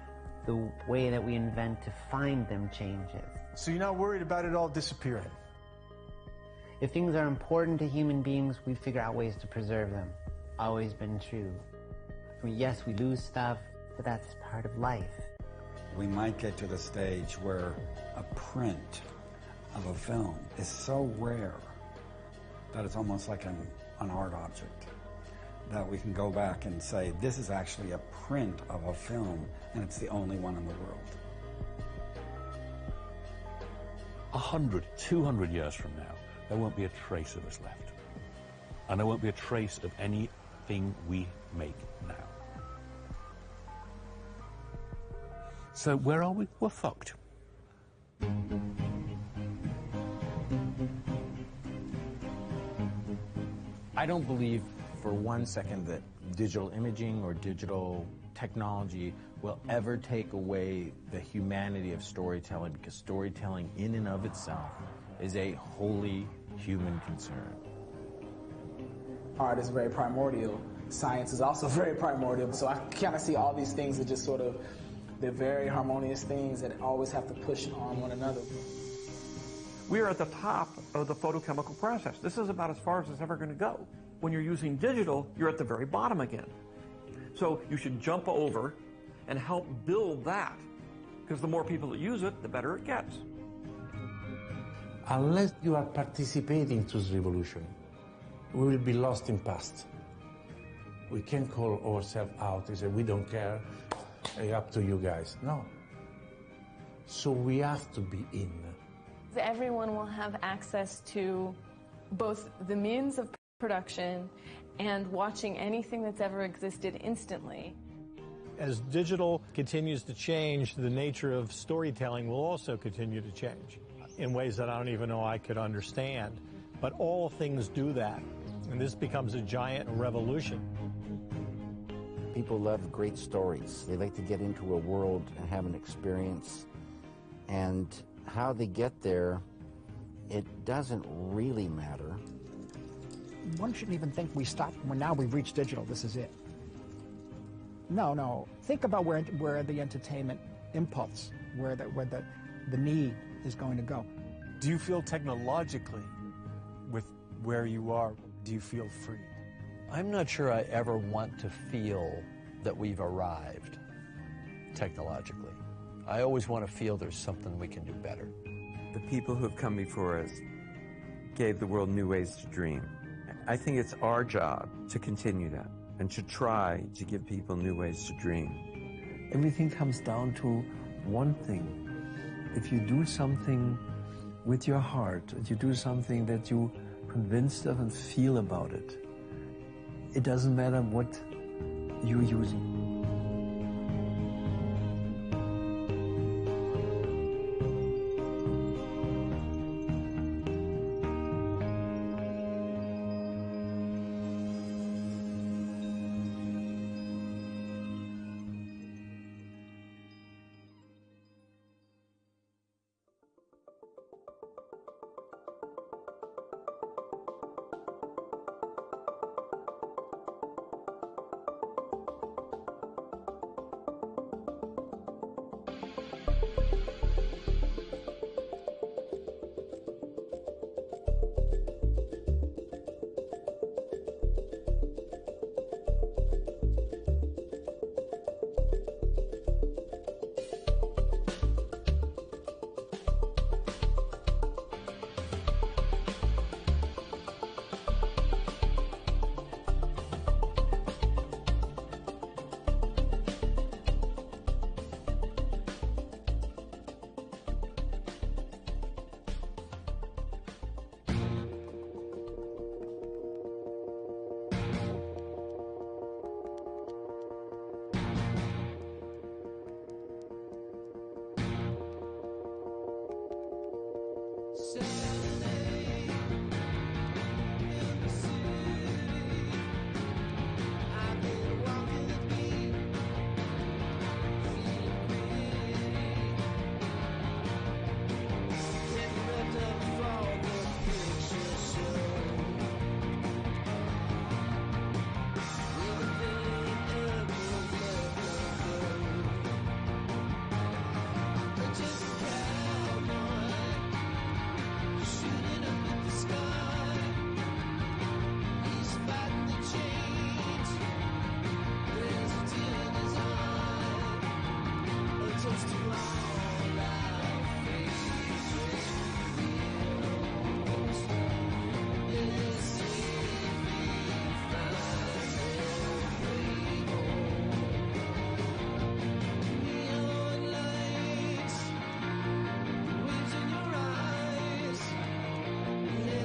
the way that we invent to find them changes. So you're not worried about it all disappearing? If things are important to human beings, we figure out ways to preserve them. Always been true. I mean, yes, we lose stuff, but that's part of life. We might get to the stage where a print of a film is so rare that it's almost like an art object, that we can go back and say, this is actually a print of a film, and it's the only one in the world. 100, 200 years from now, there won't be a trace of us left. And there won't be a trace of anything we make now. So where are we? We're fucked. I don't believe for one second that digital imaging or digital technology will ever take away the humanity of storytelling, because storytelling in and of itself is a wholly human concern. Art is very primordial. Science is also very primordial. So I kind of see all these things as just sort of, they're very harmonious things that always have to push on one another. We are at the top of the photochemical process. This is about as far as it's ever going to go. When you're using digital, you're at the very bottom again. So you should jump over and help build that, because the more people that use it, the better it gets. Unless you are participating to this revolution, we will be lost in past. We can't call ourselves out and say, we don't care, it's up to you guys. No. So we have to be in. Everyone will have access to both the means of production and watching anything that's ever existed instantly. As digital continues to change, the nature of storytelling will also continue to change in ways that I don't even know I could understand. But all things do that, and this becomes a giant revolution. People love great stories. They like to get into a world and have an experience. And how they get there, it doesn't really matter. One shouldn't even think we stopped. Well, now we've reached digital, this is it. No. Think about where the entertainment impulse, where the need is going to go. Do you feel technologically, with where you are, do you feel free? I'm not sure I ever want to feel that we've arrived technologically. I always want to feel there's something we can do better. The people who have come before us gave the world new ways to dream. I think it's our job to continue that and to try to give people new ways to dream. Everything comes down to one thing. If you do something with your heart, if you do something that you convinced of and feel about it, it doesn't matter what you're using.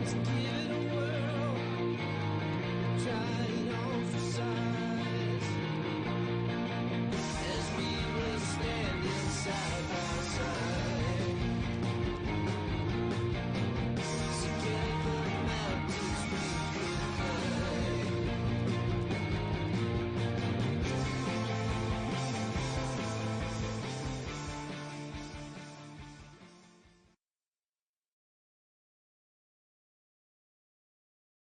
Let's get